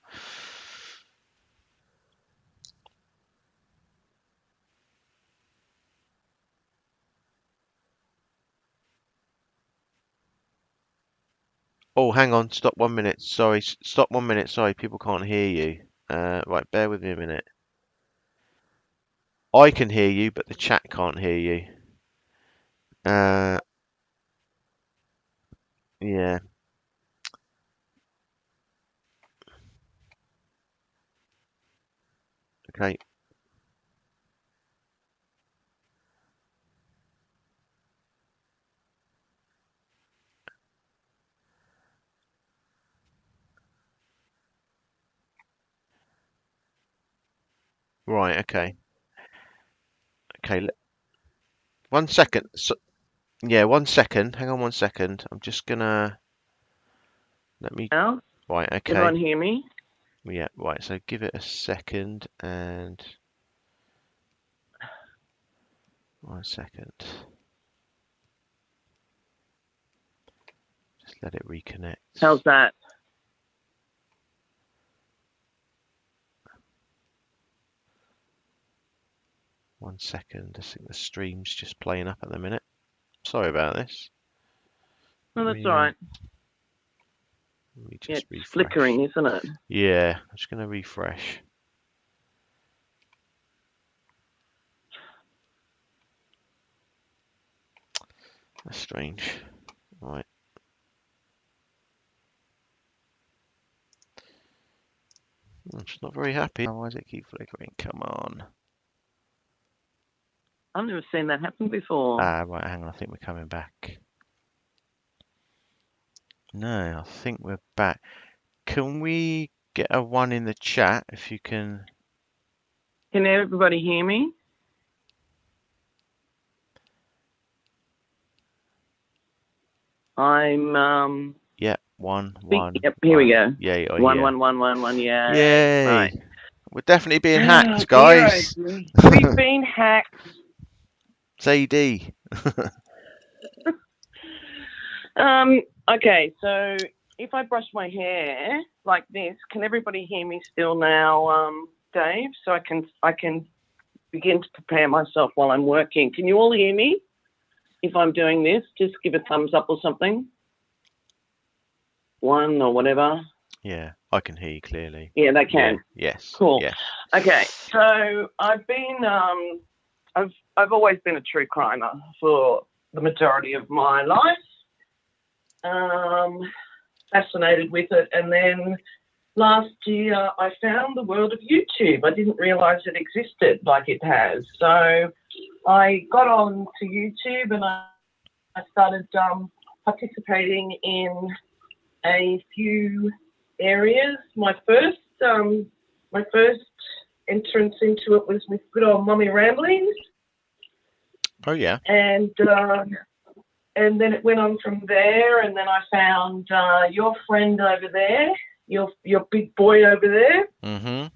oh, hang on, stop 1 minute. Sorry, stop 1 minute. Sorry, people can't hear you. Right, bear with me a minute. I can hear you, but the chat can't hear you. Uh, yeah. Okay. Right. Okay. Okay. 1 second. So, yeah, 1 second. Hang on 1 second. I'm just gonna let me. Now, Right. can everyone Okay. hear me? Yeah. Right. So give it a second and 1 second. Just let it reconnect. How's that? 1 second. I think the stream's just playing up at the minute. Sorry about this. No, Let that's me, all right. let me Yeah, just it's refresh. flickering, isn't it? Yeah, I'm just going to refresh. That's strange. Right. I'm just not very happy. Why does it keep flickering? Come on. I've never seen that happen before. Right, hang on. I think we're coming back. No, I think we're back. Can we get a 1 in the chat if you can? Can everybody hear me? I'm Yeah, 1, speaking. 1. Yep, here we go. Yay, I One, hear. one, one, one, one. Yay! Yay. Right. We're definitely being hacked, Dear, oh guys. dear. We've been hacked. ZD. Okay, so if I brush my hair like this, can everybody hear me still now, Dave? So I can begin to prepare myself while I'm working. Can you all hear me? If I'm doing this, just give a thumbs up or something. 1 or whatever. Yeah. I can hear you clearly. Yeah, they can. Yeah. Yes. Cool. Yes. Okay, so I've been, I've always been a true crimer for the majority of my life. Fascinated with it, and then last year I found the world of YouTube. I didn't realise it existed like it has. So I got on to YouTube and I started participating in a few areas. My first entrance into it was with good old Mummy Ramblings, Oh yeah. and then it went on from there. And then I found your friend over there, your big boy over there, Mhm.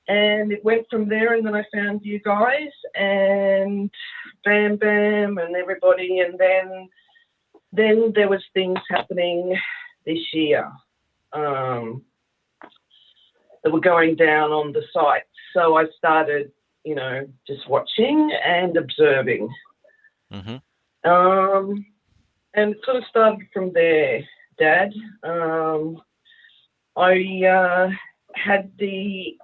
and it went from there. And then I found you guys and Bam Bam and everybody, and then there was things happening this year that were going down on the site. So I started, just watching and observing. Mhm. And it sort of started from there, Dad. I had the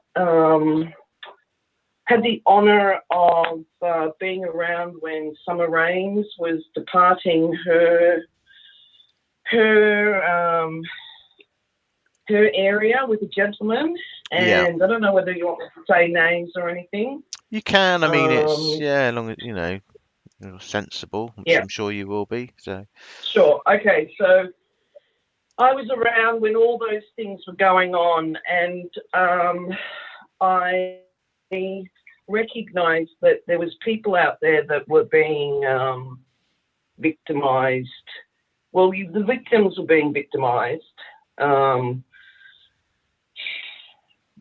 honour of being around when Summer Rains was departing her area with a gentleman, and I don't know whether you want me to say names or anything. You can. I mean, it's as long as you're sensible, which Yeah. I'm sure you will be. So. Sure. Okay. So I was around when all those things were going on, and I recognised that there was people out there that were being victimised. Well, the victims were being victimised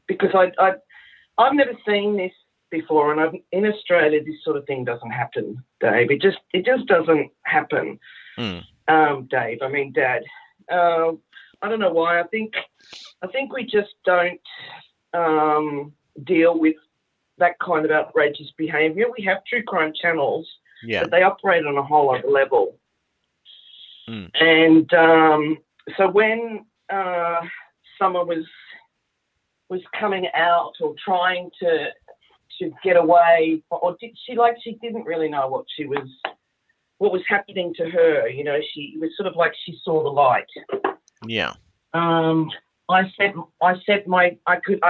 because I've never seen this before, and in Australia this sort of thing doesn't happen, Dave. It just doesn't happen, Dave. I mean, Dad. I don't know why. I think we just don't deal with that kind of outrageous behaviour. We have true crime channels, but they operate on a whole other level. And so when Summer was coming out or trying to get away, or she didn't really know what was happening to her. She was sort of like she saw the light. Yeah. I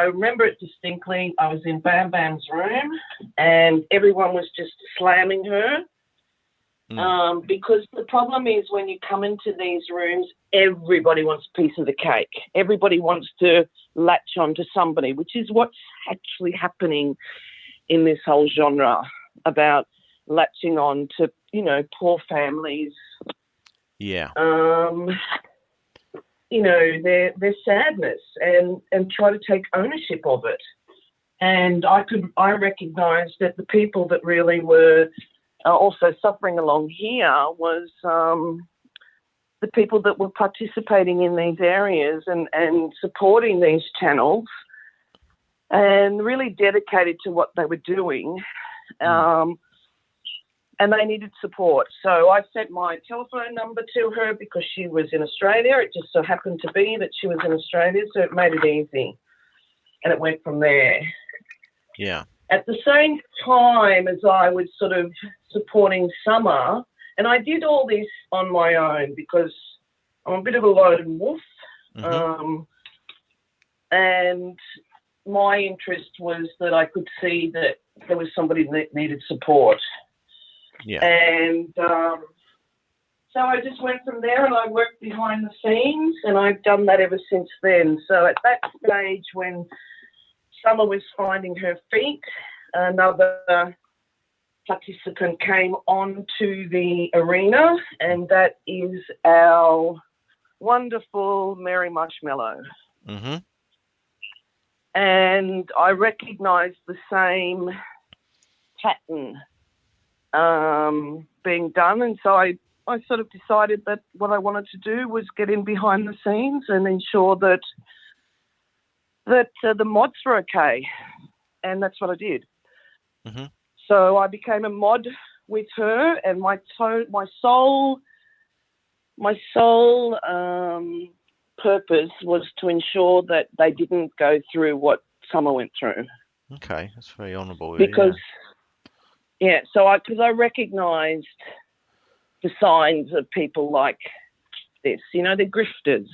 remember it distinctly. I was in Bam Bam's room and everyone was just slamming her. Because the problem is when you come into these rooms, everybody wants a piece of the cake. Everybody wants to latch on to somebody, which is what's actually happening in this whole genre about latching on to, poor families. Yeah. Their sadness and try to take ownership of it. And I recognised that the people that really were also suffering along here was the people that were participating in these areas and supporting these channels and really dedicated to what they were doing. And they needed support. So I sent my telephone number to her because she was in Australia. It just so happened to be that she was in Australia, so it made it easy. And it went from there. Yeah. At the same time as I was sort of supporting Summer, and I did all this on my own because I'm a bit of a lone wolf. And my interest was that I could see that there was somebody that needed support. Yeah. And so I just went from there and I worked behind the scenes, and I've done that ever since then. So at that stage when Summer was finding her feet, another participant came onto the arena, and that is our wonderful Mary Marshmallow. And I recognised the same pattern being done, and so I sort of decided that what I wanted to do was get in behind the scenes and ensure that the mods were okay, and that's what I did. So I became a mod with her, and my sole purpose was to ensure that they didn't go through what Summer went through. Okay, that's very honourable. Because, because I recognised the signs of people like this. You know, they're grifters.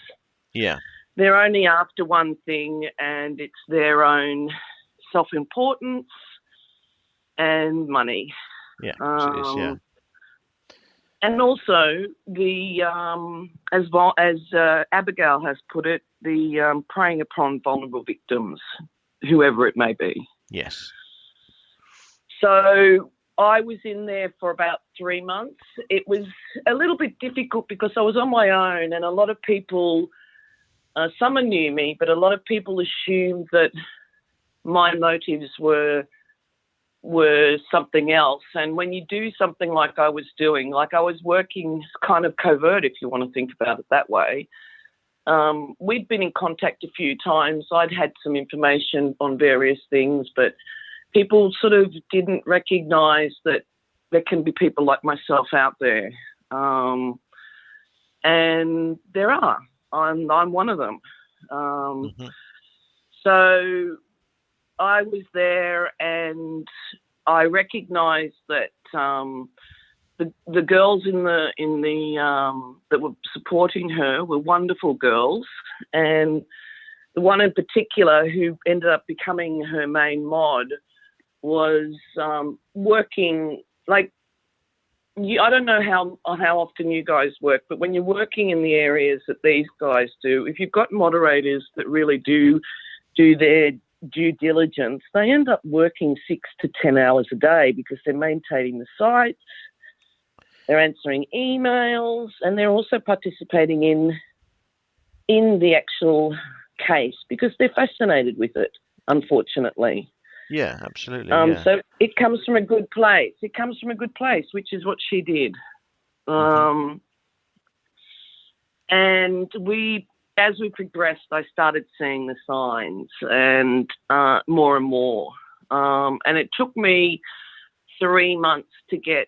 Yeah. They're only after one thing, and it's their own self-importance and money. Yeah, it is, yeah. And also the as Abigail has put it, the preying upon vulnerable victims, whoever it may be. Yes. So I was in there for about 3 months. It was a little bit difficult because I was on my own, and a lot of people, some knew me, but a lot of people assumed that my motives were something else. And when you do something like I was doing, like I was working kind of covert, if you want to think about it that way. We'd been in contact a few times. I'd had some information on various things, but people sort of didn't recognise that there can be people like myself out there. And there are. I'm one of them. So I was there, and I recognised that the girls in the that were supporting her were wonderful girls, and the one in particular who ended up becoming her main mod was working like. I don't know how often you guys work, but when you're working in the areas that these guys do, if you've got moderators that really do their due diligence, they end up working 6 to 10 hours a day because they're maintaining the sites, they're answering emails, and they're also participating in the actual case because they're fascinated with it, unfortunately. Yeah, absolutely. So it comes from a good place. It comes from a good place, which is what she did. And as we progressed, I started seeing the signs and more and more. And it took me 3 months to get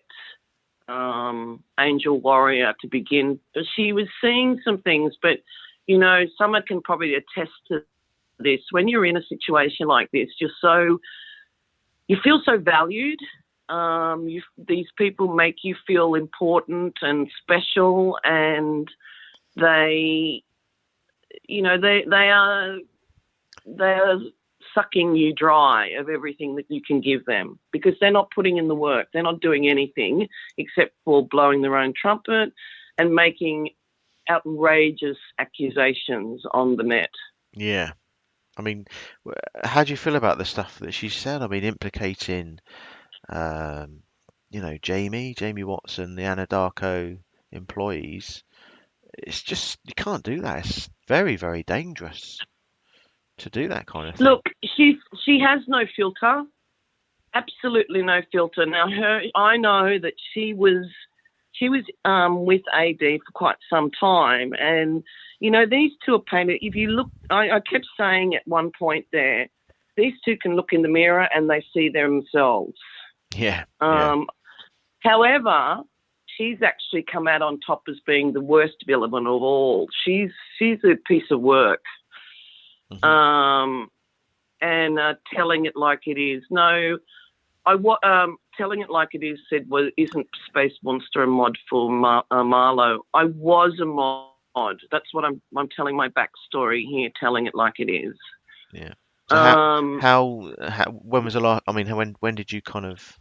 Angel Warrior to begin. She was seeing some things, but, you know, Summer can probably attest to this. When you're in a situation like this, you feel so valued. These people make you feel important and special, and they are sucking you dry of everything that you can give them because they're not putting in the work. They're not doing anything except for blowing their own trumpet and making outrageous accusations on the net. Yeah. I mean, how do you feel about the stuff that she said? I mean, implicating, Jamie Watson, the Anadarko employees. It's just, you can't do that. It's very, very dangerous to do that kind of thing. Look, she has no filter, absolutely no filter. Now, I know that she was with AD for quite some time, and you know these two are painted. If you look, I kept saying at one point there, these two can look in the mirror and they see themselves. Yeah. However, she's actually come out on top as being the worst villain of all. She's a piece of work. And telling it like it is. No, telling it like it is said, well, isn't Space Monster a mod for MARLOWE? I was a mod. That's what I'm telling my backstory here, telling it like it is. Yeah. So how when was the last? I mean, when did you kind of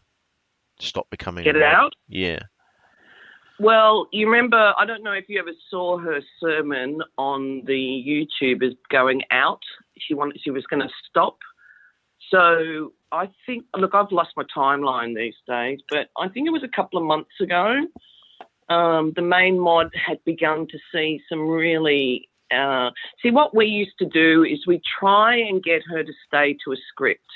stop becoming get a it mod? out? Yeah. Well, you remember, I don't know if you ever saw her sermon on the YouTube as going out. She was going to stop. So I think, look, I've lost my timeline these days, but I think it was a couple of months ago. The main mod had begun to see some really, what we used to do is we try and get her to stay to a script.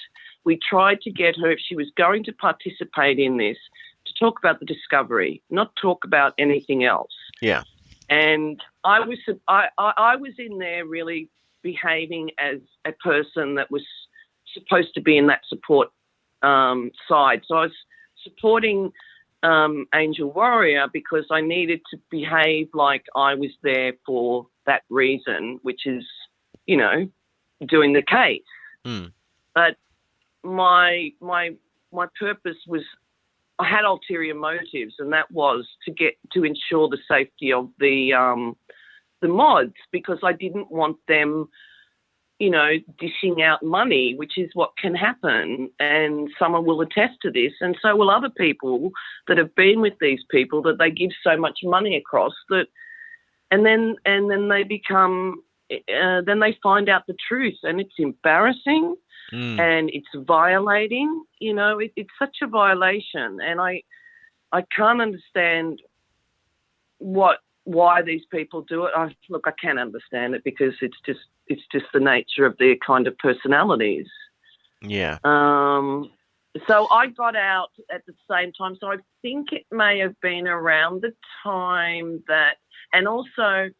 We tried to get her, if she was going to participate in this, to talk about the discovery, not talk about anything else. Yeah. And I was in there really behaving as a person that was supposed to be in that support side. So I was supporting Angel Warrior because I needed to behave like I was there for that reason, which is, you know, doing the case. But my purpose was, I had ulterior motives, and that was to ensure the safety of the mods, because I didn't want them, you know, dishing out money, which is what can happen, and someone will attest to this, and so will other people that have been with these people, that they give so much money across that, and then they become, then they find out the truth, and it's embarrassing, and it's violating. You know, it's such a violation, and I can't understand why these people do it. Look, I can understand it, because it's just the nature of their kind of personalities. Yeah. So I got out at the same time. So I think it may have been around the time that, and also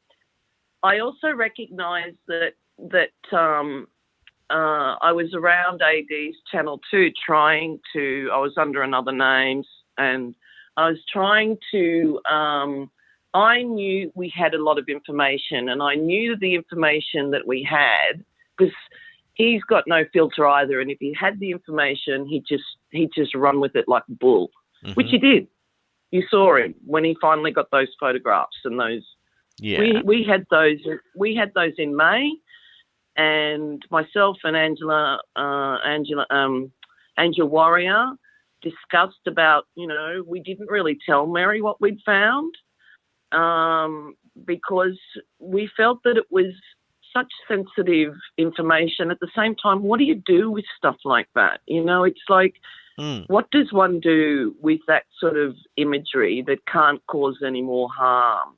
I also recognised that I was around AD's Channel 2 I was under another name, and I was trying to, I knew we had a lot of information, and I knew the information that we had, because he's got no filter either, and if he had the information, he'd just run with it like a bull, which he did. You saw him when he finally got those photographs and those. Yeah. We had those in May, and myself and Angela Warrior discussed about, you know, we didn't really tell Mary what we'd found, because we felt that it was such sensitive information. At the same time, what do you do with stuff like that? You know, it's like, what does one do with that sort of imagery that can't cause any more harm?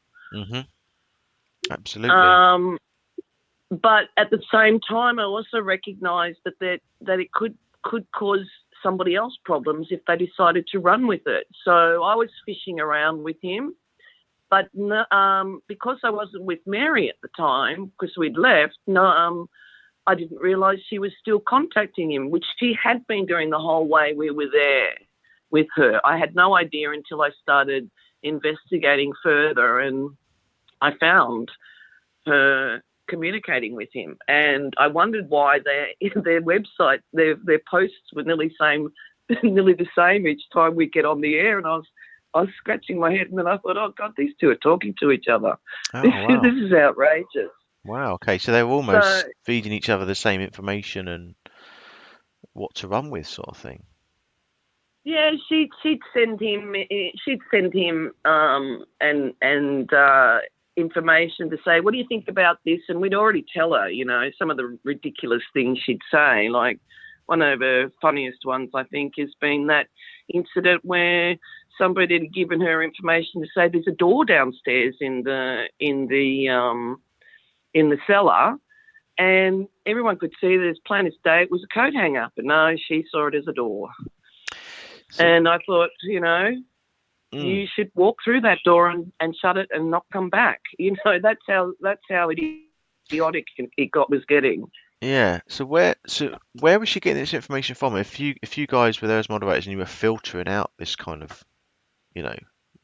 Absolutely. But at the same time, I also recognised that it could cause somebody else problems if they decided to run with it. So I was fishing around with him, but because I wasn't with Mary at the time, because we'd left, I didn't realise she was still contacting him, which she had been doing the whole way we were there with her. I had no idea until I started investigating further, and I found her communicating with him, and I wondered why their website, their posts were nearly the same each time we get on the air, and I was scratching my head, and then I thought, oh God, these two are talking to each other. Oh, this wow. is outrageous. Wow. Okay, so they were almost feeding each other the same information and what to run with, sort of thing. Yeah, she'd send him information to say, what do you think about this? And we'd already tell her, you know, some of the ridiculous things she'd say. Like, one of her funniest ones, I think, has been that incident where somebody had given her information to say there's a door downstairs in the cellar, and everyone could see that as plain as day it was a coat hanger, but no, she saw it as a door. And I thought, you know, you should walk through that door and shut it and not come back. You know, that's how idiotic it was getting. Yeah. So where was she getting this information from? If you guys were there as moderators and you were filtering out this kind of, you know.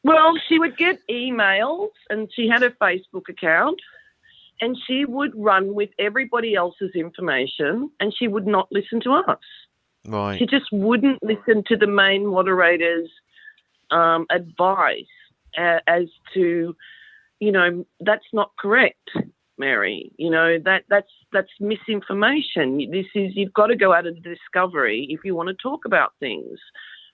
Well, she would get emails, and she had a Facebook account, and she would run with everybody else's information, and she would not listen to us. Right. She just wouldn't listen to the main moderator's advice as to, you know, that's not correct, Mary. You know, that's misinformation. You've got to go out of the discovery if you want to talk about things,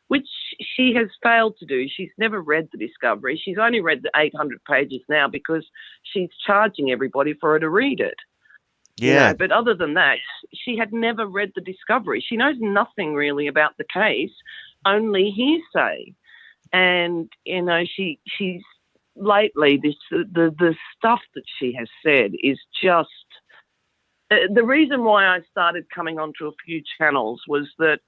which she has failed to do. She's never read the discovery. She's only read the 800 pages now because she's charging everybody for her to read it. Yeah. You know, but other than that, she had never read the discovery. She knows nothing really about the case, only hearsay. And, you know, she's lately, the stuff that she has said is just, the reason why I started coming onto a few channels was the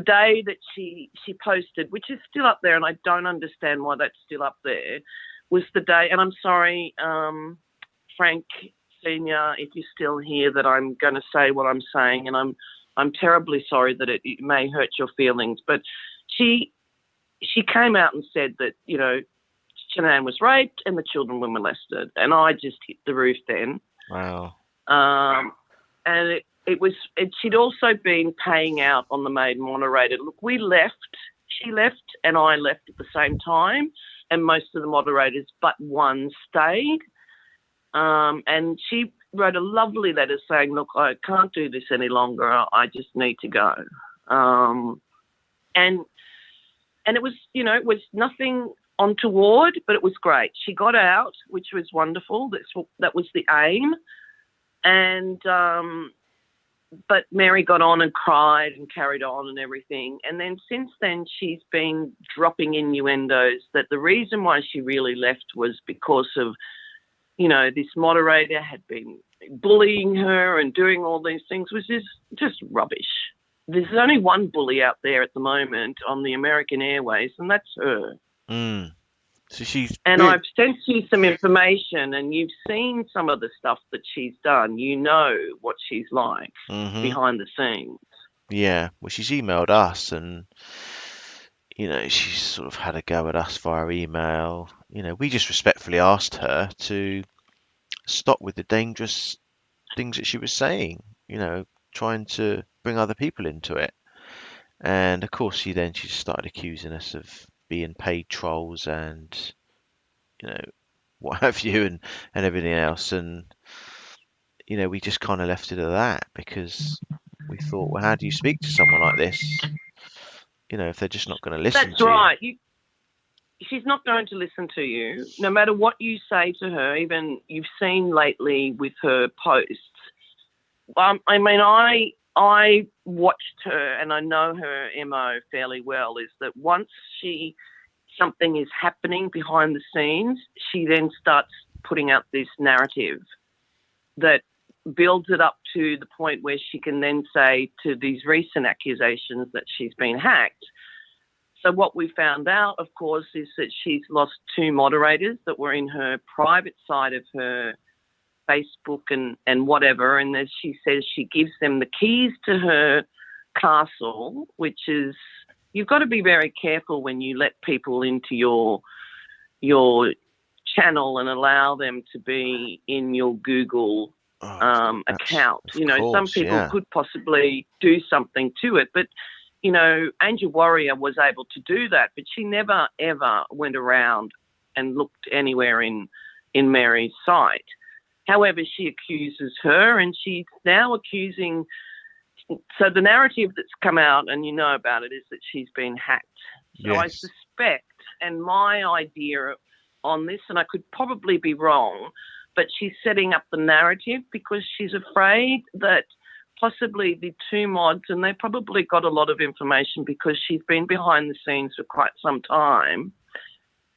day that she posted, which is still up there, and I don't understand why that's still up there, was the day, and I'm sorry, Frank Senior, if you're still here, that I'm going to say what I'm saying, and I'm terribly sorry that it may hurt your feelings, but she came out and said that, you know, Shanann was raped and the children were molested. And I just hit the roof then. Wow. And she'd also been paying out on the maid moderator. Look, she left and I left at the same time, and most of the moderators but one stayed. And she wrote a lovely letter saying, look, I can't do this any longer. I just need to go. And it was, it was nothing untoward, but it was great. She got out, which was wonderful. That was the aim. And but Mary got on and cried and carried on and everything. And then since then, she's been dropping innuendos that the reason why she really left was because of, this moderator had been bullying her and doing all these things, which is just rubbish. There's only one bully out there at the moment on the American Airways, and that's her. So she's... And I've sent you some information, and you've seen some of the stuff that she's done. You know what she's like behind the scenes. Yeah, well, she's emailed us, and she's sort of had a go at us via email. We just respectfully asked her to stop with the dangerous things that she was saying. Trying to bring other people into it. And of course, she just started accusing us of being paid trolls and what have you, and everything else. And we just kind of left it at that, because we thought, well, how do you speak to someone like this if they're just not going to listen to you? That's right. She's not going to listen to you no matter what you say to her. Even you've seen lately with her posts. I watched her, and I know her MO fairly well, is that once something is happening behind the scenes, she then starts putting out this narrative that builds it up to the point where she can then say to these recent accusations that she's been hacked. So what we found out, of course, is that she's lost 2 moderators that were in her private side of her Facebook and whatever, and as she says, she gives them the keys to her castle, which is, you've got to be very careful when you let people into your channel and allow them to be in your Google account. Some people could possibly do something to it, but Angel Warrior was able to do that, but she never ever went around and looked anywhere in Mary's site. However, she accuses her, and she's now accusing. So the narrative that's come out, and you know about it, is that she's been hacked. So I suspect, and my idea on this, and I could probably be wrong, but she's setting up the narrative because she's afraid that possibly the 2 mods, and they probably got a lot of information because she's been behind the scenes for quite some time,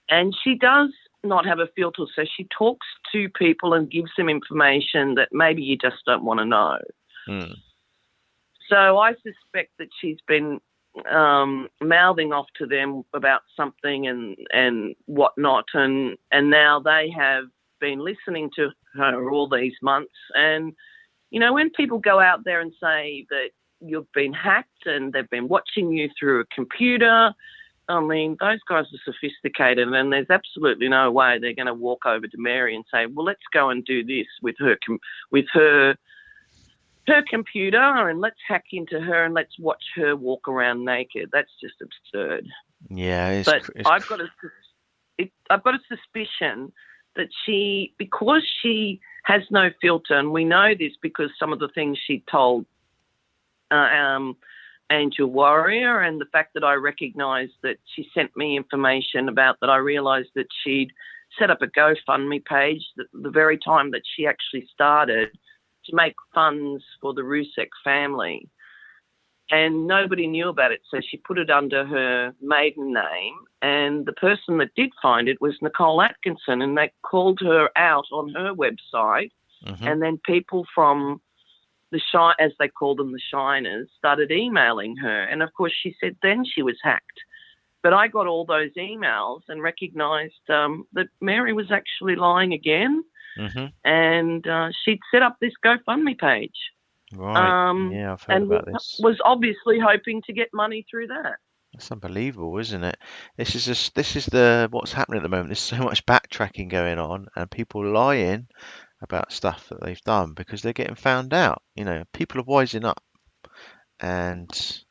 and she does not have a filter, so she talks to people and gives them information that maybe you just don't want to know. So I suspect that she's been mouthing off to them about something and whatnot, and now they have been listening to her all these months. And, when people go out there and say that you've been hacked and they've been watching you through a computer, I mean, those guys are sophisticated, and there's absolutely no way they're going to walk over to Mary and say, well, let's go and do this with her computer, and let's hack into her and let's watch her walk around naked. That's just absurd. Yeah, I've got a suspicion that because she has no filter, and we know this because some of the things she told Angel Warrior, and the fact that I recognised that she sent me information about that, I realised that she'd set up a GoFundMe page the very time that she actually started to make funds for the Rusek family. And nobody knew about it, so she put it under her maiden name, and the person that did find it was Nicole Atkinson, and they called her out on her website, and then people from the as they call them, the shiners, started emailing her, and of course she said then she was hacked. But I got all those emails and recognised that Mary was actually lying again, and she'd set up this GoFundMe page. Right. Yeah, I've heard about this. Was obviously hoping to get money through that. That's unbelievable, isn't it? This is the what's happening at the moment. There's so much backtracking going on, and people lying about stuff that they've done because they're getting found out. People are wising up, and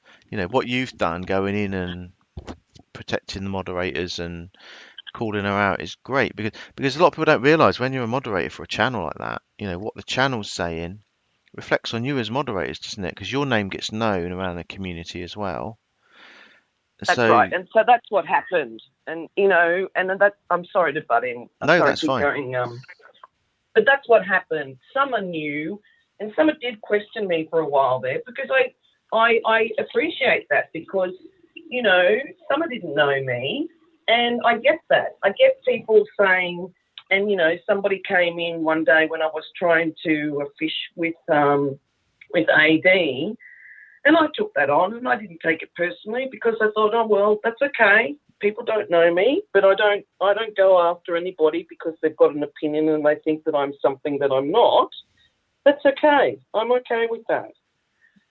what you've done, going in and protecting the moderators and calling her out is great because a lot of people don't realise when you're a moderator for a channel like that, what the channel's saying reflects on you as moderators, doesn't it? Because your name gets known around the community as well. That's So right. And so that's what happened. And, and that, I'm sorry to butt in. I'm no, sorry that's to keep fine. going. But that's what happened. Summer knew, and Summer did question me for a while there because I appreciate that because, Summer didn't know me. And I get that. I get people saying, and, somebody came in one day when I was trying to fish with AD, and I took that on and I didn't take it personally because I thought, oh, well, that's okay. People don't know me, but I don't go after anybody because they've got an opinion and they think that I'm something that I'm not. That's okay. I'm okay with that.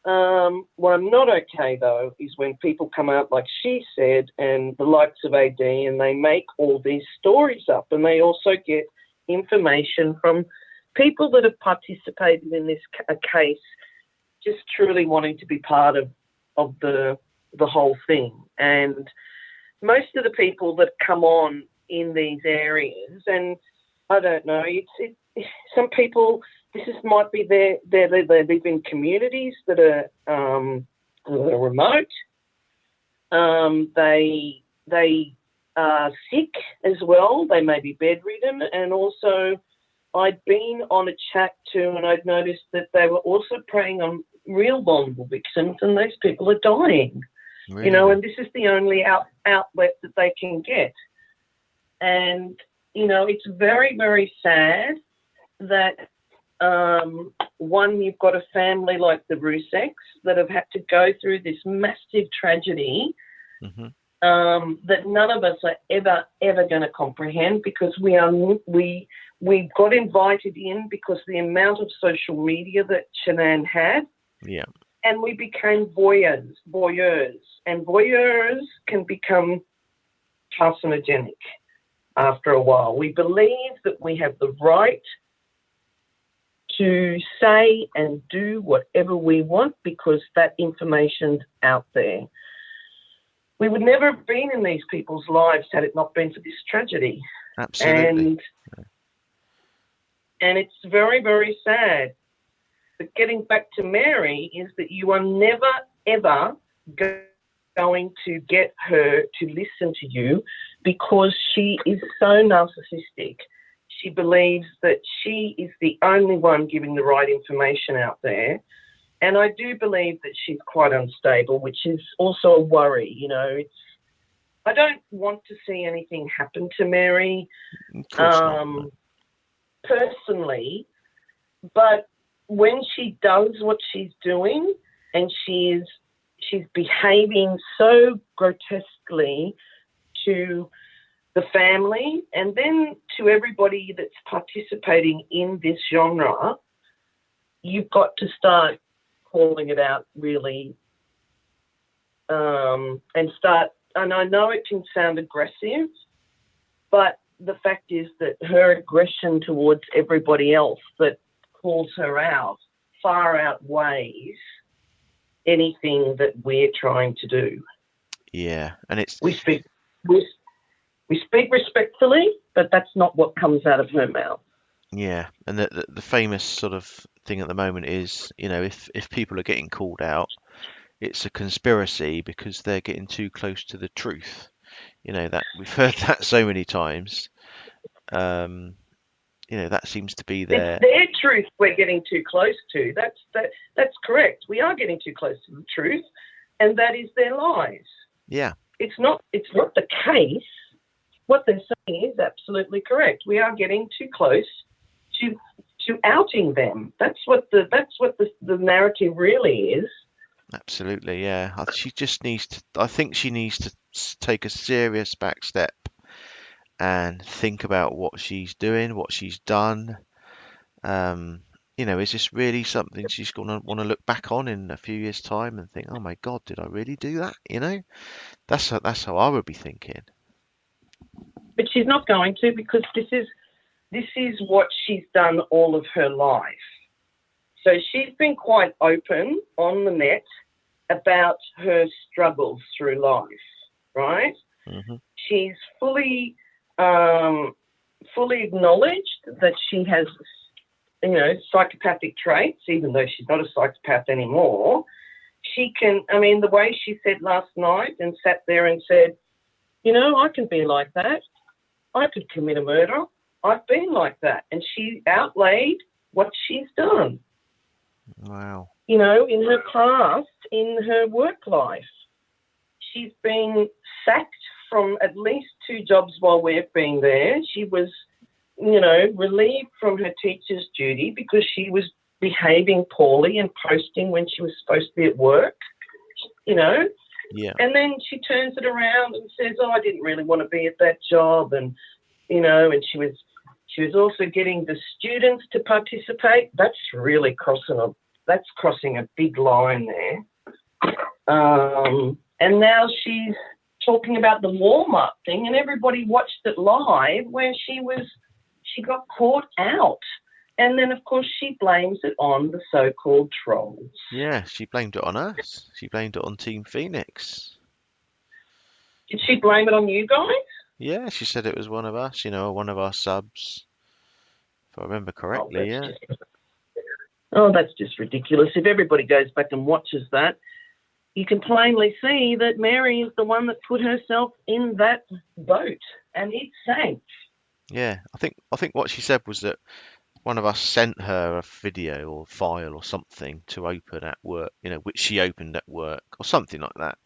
What I'm not okay, though, is when people come out like she said and the likes of AD and they make all these stories up and they also get information from people that have participated in this case just truly wanting to be part of the whole thing. And most of the people that come on in these areas, and I don't know, some people, might be they live in communities that are remote. They are sick as well. They may be bedridden, and also I'd been on a chat too, and I'd noticed that they were also preying on real vulnerable victims, and those people are dying. Really? And this is the only outlet that they can get. And, it's very, very sad that, one, you've got a family like the Ruseks that have had to go through this massive tragedy that none of us are ever going to comprehend because we got invited in because the amount of social media that Shanann had. Yeah. And we became voyeurs. And voyeurs can become carcinogenic after a while. We believe that we have the right to say and do whatever we want because that information's out there. We would never have been in these people's lives had it not been for this tragedy. Absolutely. And it's very, very sad. But getting back to Mary is that you are never, ever going to get her to listen to you because she is so narcissistic. She believes that she is the only one giving the right information out there. And I do believe that she's quite unstable, which is also a worry. I don't want to see anything happen to Mary personally, but when she does what she's doing and she's behaving so grotesquely to the family and then to everybody that's participating in this genre, you've got to start calling it out really and I know it can sound aggressive, but the fact is that her aggression towards everybody else that calls her out far outweighs anything that we're trying to do. Yeah, and we speak respectfully, but that's not what comes out of her mouth. Yeah, and the famous sort of thing at the moment is, if people are getting called out, it's a conspiracy because they're getting too close to the truth. That we've heard that so many times. That seems to be It's their truth we're getting too close to. That's correct. We are getting too close to the truth, and that is their lies. Yeah. It's not the case. What they're saying is absolutely correct. We are getting too close to outing them. That's what the narrative really is. Absolutely, yeah. She just needs to. I think she needs to take a serious back step and think about what she's doing, what she's done. you know, is this really something she's going to want to look back on in a few years' time and think, oh my God, did I really do that? You know, that's how I would be thinking. But she's not going to, because this is what she's done all of her life. So she's been quite open on the net about her struggles through life, right? Hmm. She's fully acknowledged that she has, psychopathic traits, even though she's not a psychopath anymore. She can, the way she said last night and sat there and said, I can be like that. I could commit a murder. I've been like that. And she outlaid what she's done. Wow. In her past, in her work life. She's been sacked from at least 2 jobs while we've been there. She was, relieved from her teacher's duty because she was behaving poorly and posting when she was supposed to be at work, Yeah. And then she turns it around and says, I didn't really want to be at that job. And, and she was also getting the students to participate. That's really crossing a big line there. And now she's talking about the Walmart thing, and everybody watched it live where she got caught out. And then, of course, she blames it on the so-called trolls. Yeah, she blamed it on us. She blamed it on Team Phoenix. Did she blame it on you guys? Yeah, she said it was one of us, one of our subs. If I remember correctly, yeah. That's just ridiculous. If everybody goes back and watches that, you can plainly see that Mary is the one that put herself in that boat, and it sank. Yeah, I think what she said was that one of us sent her a video or file or something to open at work, which she opened at work or something like that,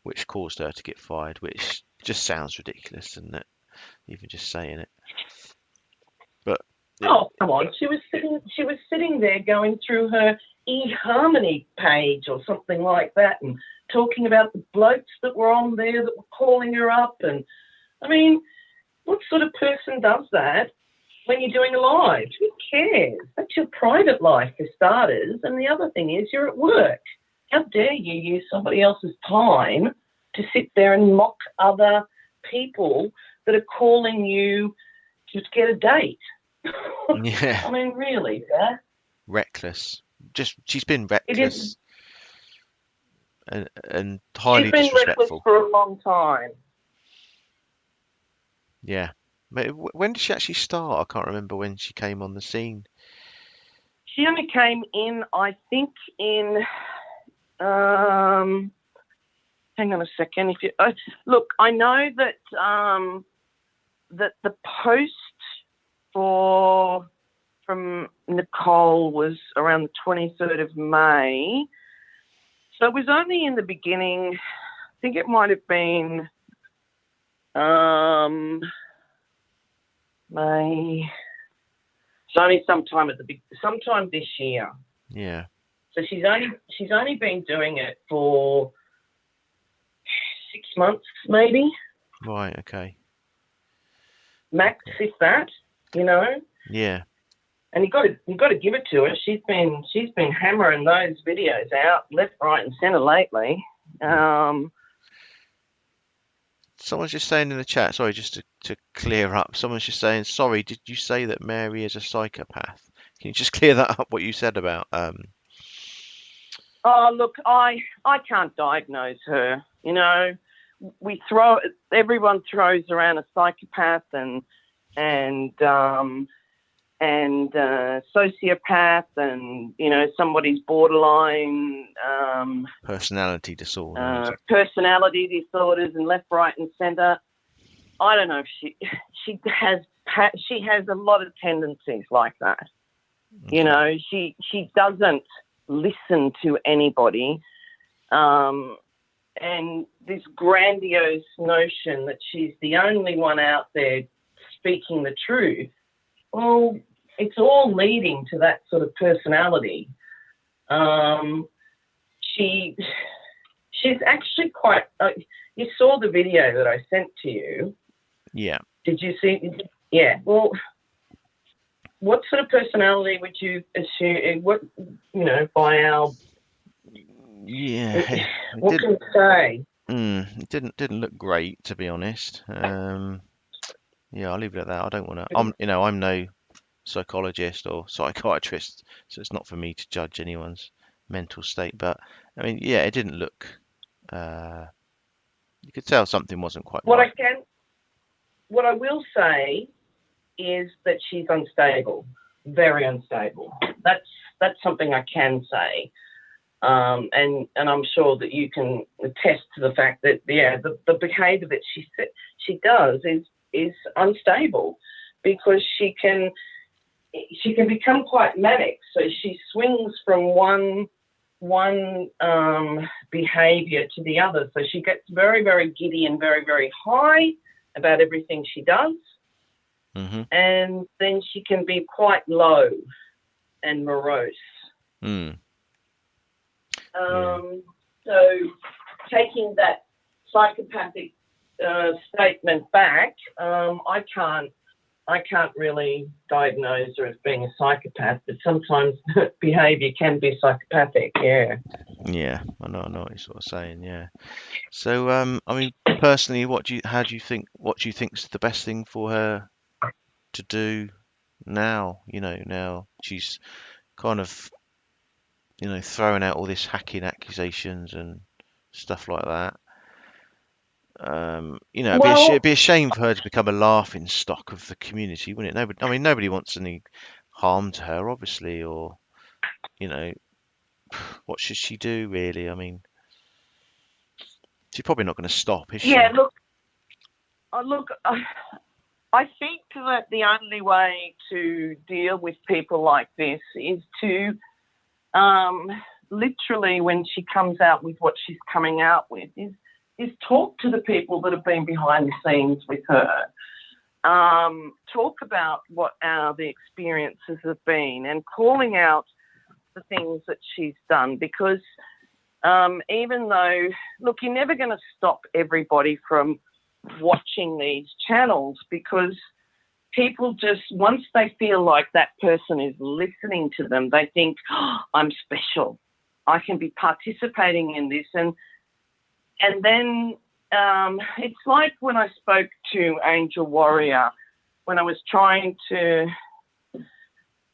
which caused her to get fired, which just sounds ridiculous, doesn't it? Even just saying it. But oh, come on. She was sitting there going through her eHarmony page or something like that and talking about the blokes that were on there that were calling her up. And, what sort of person does that when you're doing a live? Who cares? That's your private life, for starters. And the other thing is you're at work. How dare you use somebody else's time to sit there and mock other people that are calling you to get a date? yeah, Really, yeah? reckless. She's been reckless and highly She's been disrespectful. reckless for a long time. Yeah. But when did she actually start? I can't remember when she came on the scene. She only came in, I think, in hang on a second. If you look, I know that that the post from Nicole was around the 23rd of May. So it was only in the beginning. I think it might have been May. It's only sometime this year. Yeah. So she's only been doing it for 6 months, maybe. Right. Okay. Max, if that, Yeah. And you got to give it to her. She's been hammering those videos out left, right, and centre lately. Someone's just saying in the chat. Sorry, just to clear up. Someone's just saying, sorry, did you say that Mary is a psychopath? Can you just clear that up? What you said about Oh, look, I can't diagnose her. Everyone throws around a psychopath and sociopath and somebody's borderline personality disorders and left, right, and centre. I don't know if she has a lot of tendencies like that. Okay. She doesn't listen to anybody, and this grandiose notion that she's the only one out there speaking the truth. Well, it's all leading to that sort of personality. She's actually quite. You saw the video that I sent to you. Yeah. Did you see? Yeah. Well, what sort of personality would you assume? What, by our, Yeah, it what did. can we say? It didn't look great, to be honest. Yeah, I'll leave it at that. I don't want to. I'm no psychologist or psychiatrist, so it's not for me to judge anyone's mental state. But I mean, yeah, it didn't look. Uh, you could tell something wasn't quite What right. I will say is that she's unstable, very unstable. That's something I can say. And I'm sure that you can attest to the fact that the behaviour that she does is unstable, because she can become quite manic. So she swings from one behaviour to the other. So she gets very, very giddy and very, very high about everything she does, Hmm. and then she can be quite low and morose. Mm. So taking that psychopathic statement back, I can't really diagnose her as being a psychopath, but sometimes behaviour can be psychopathic. Yeah. Yeah, I know what you're sort of saying. Yeah. So, I mean, personally, what do you think's the best thing for her to do now? Now she's kind of, throwing out all this hacking accusations and stuff like that. It'd Well, be a shame for her to become a laughing stock of the community, wouldn't it? Nobody wants any harm to her, obviously, or, you know, what should she do, really? I mean, she's probably not going to stop, is yeah. she? Look. I think that the only way to deal with people like this is to literally, when she comes out with what she's coming out with, is talk to the people that have been behind the scenes with her. Talk about what the experiences have been, and calling out the things that she's done, because even though, look, you're never going to stop everybody from watching these channels, because people just, once they feel like that person is listening to them, they think, oh, I'm special. I can be participating in this. And then it's like when I spoke to Angel Warrior, when I was trying to,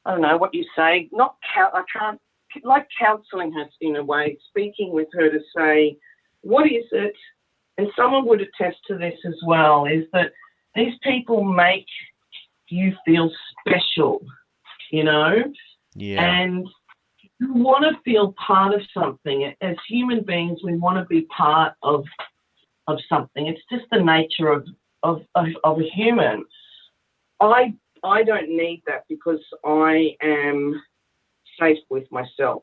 I don't know what you say, I can't, like counselling her in a way, speaking with her to say, what is it? And someone would attest to this as well, is that these people make you feel special, Yeah. and you want to feel part of something. As human beings, we want to be part of something. It's just the nature of a human. I don't need that, because I am safe with myself.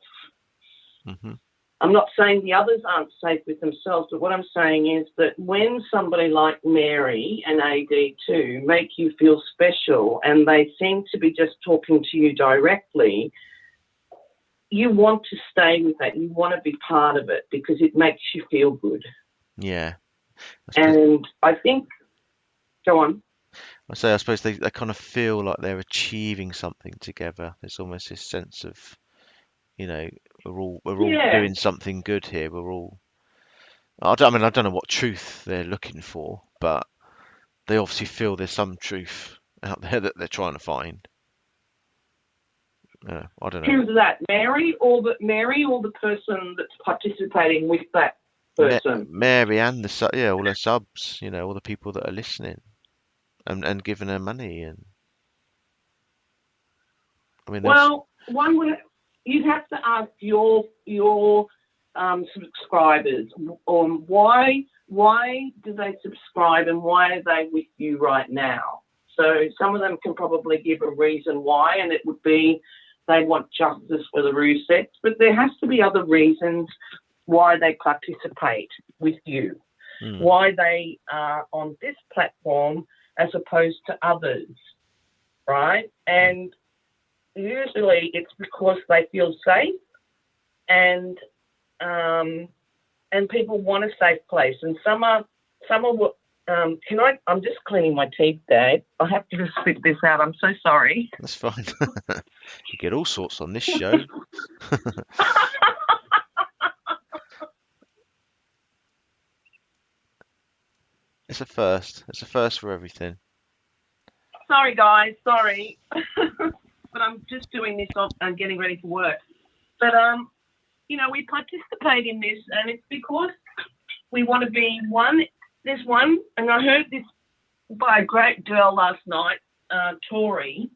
Hmm. I'm not saying the others aren't safe with themselves, but what I'm saying is that when somebody like Mary and AD2 make you feel special, and they seem to be just talking to you directly, you want to stay with that. You want to be part of it, because it makes you feel good. Yeah. And I think, go on. I suppose they kind of feel like they're achieving something together. There's almost this sense of, we're all Yeah. doing something good here. I don't know what truth they're looking for, but they obviously feel there's some truth out there that they're trying to find. I don't know. Who's that, Mary or the person that's participating with that person? Mary and all her subs, all the people that are listening and giving her money, and I mean, Well, you'd have to ask your subscribers on why do they subscribe, and why are they with you right now. So some of them can probably give a reason why, and it would be they want justice for the Rusets, but there has to be other reasons why they participate with you, why they are on this platform as opposed to others, right? And usually it's because they feel safe, and people want a safe place, and some are I'm just cleaning my teeth, Dad. I have to just spit this out. I'm so sorry. That's fine. You get all sorts on this show. It's a first. It's a first for everything. Sorry, guys. Sorry. But I'm just doing this and getting ready for work. But, we participate in this, and it's because we want to be one. There's one, and I heard this by a great girl last night, Tori,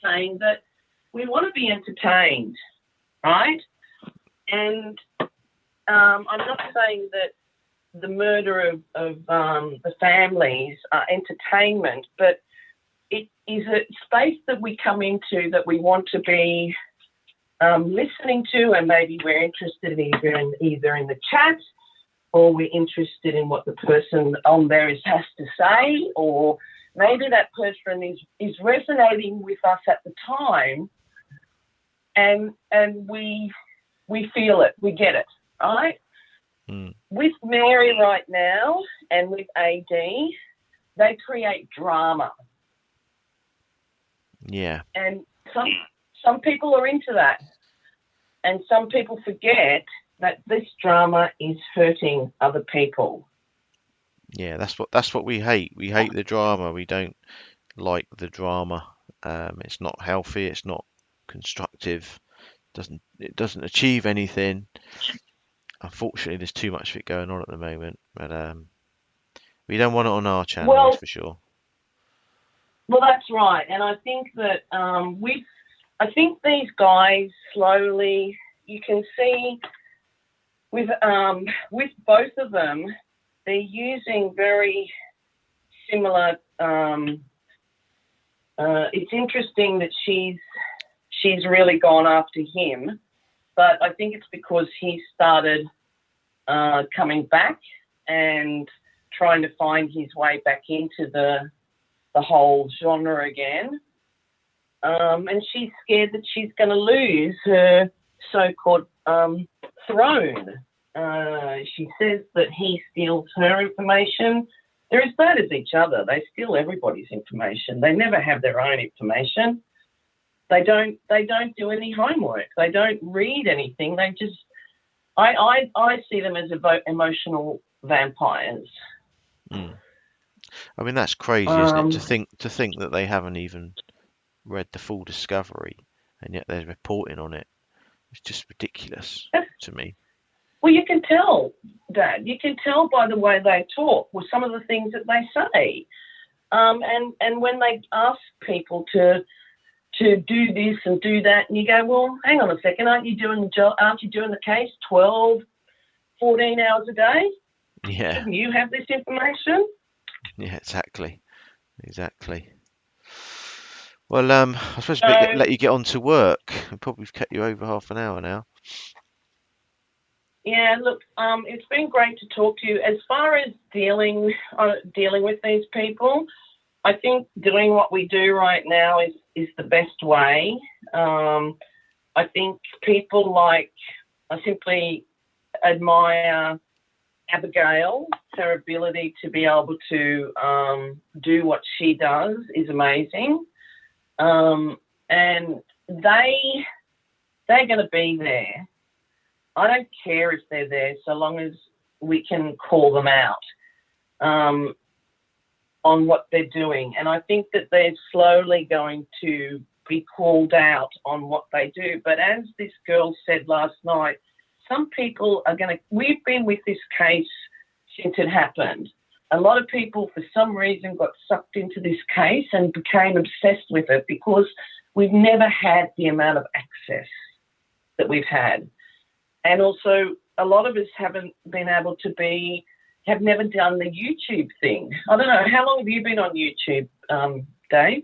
saying that we want to be entertained, right? And I'm not saying that the murder of the families are entertainment, but it is a space that we come into that we want to be listening to, and maybe we're interested either in the chat, or we're interested in what the person on there has to say, or maybe that person is resonating with us at the time, and we feel it, we get it, right? With Mary right now and with AD, they create drama. Yeah. And some people are into that, and some people forget that this drama is hurting other people. Yeah, that's what we hate. We hate the drama. We don't like the drama. It's not healthy. It's not constructive. It doesn't achieve anything. Unfortunately, there's too much of it going on at the moment. But we don't want it on our channel, that's for sure. Well, that's right, and I think that I think these guys slowly, you can see with both of them, they're using very similar. It's interesting that she's really gone after him, but I think it's because he started coming back and trying to find his way back into the whole genre again. And she's scared that she's going to lose her so-called throne. She says that he steals her information. They're as bad as each other. They steal everybody's information. They never have their own information. They don't do any homework. They don't read anything. They just, I see them as emotional vampires. I mean, that's crazy, isn't it? To think that they haven't even read the full discovery, and yet they're reporting on it. It's just ridiculous to me. Well, you can tell, Dad. You can tell by the way they talk with some of the things that they say. And when they ask people to do this and do that, and you go, well, hang on a second, aren't you doing the case 12, 14 hours a day? Yeah. Shouldn't you have this information? Yeah, exactly. Well, I suppose let you get on to work. We've probably kept you over half an hour now. Yeah, look, it's been great to talk to you. As far as dealing with these people, I think doing what we do right now is the best way. I think people I simply admire Abigail. Her ability to be able to do what she does is amazing. And they're going to be there. I don't care if they're there so long as we can call them out on what they're doing. And I think that they're slowly going to be called out on what they do. But as this girl said last night, some people are going to, we've been with this case since it happened. A lot of people, for some reason, got sucked into this case and became obsessed with it because we've never had the amount of access that we've had. And also, a lot of us haven't been able to have never done the YouTube thing. I don't know. How long have you been on YouTube, Dave?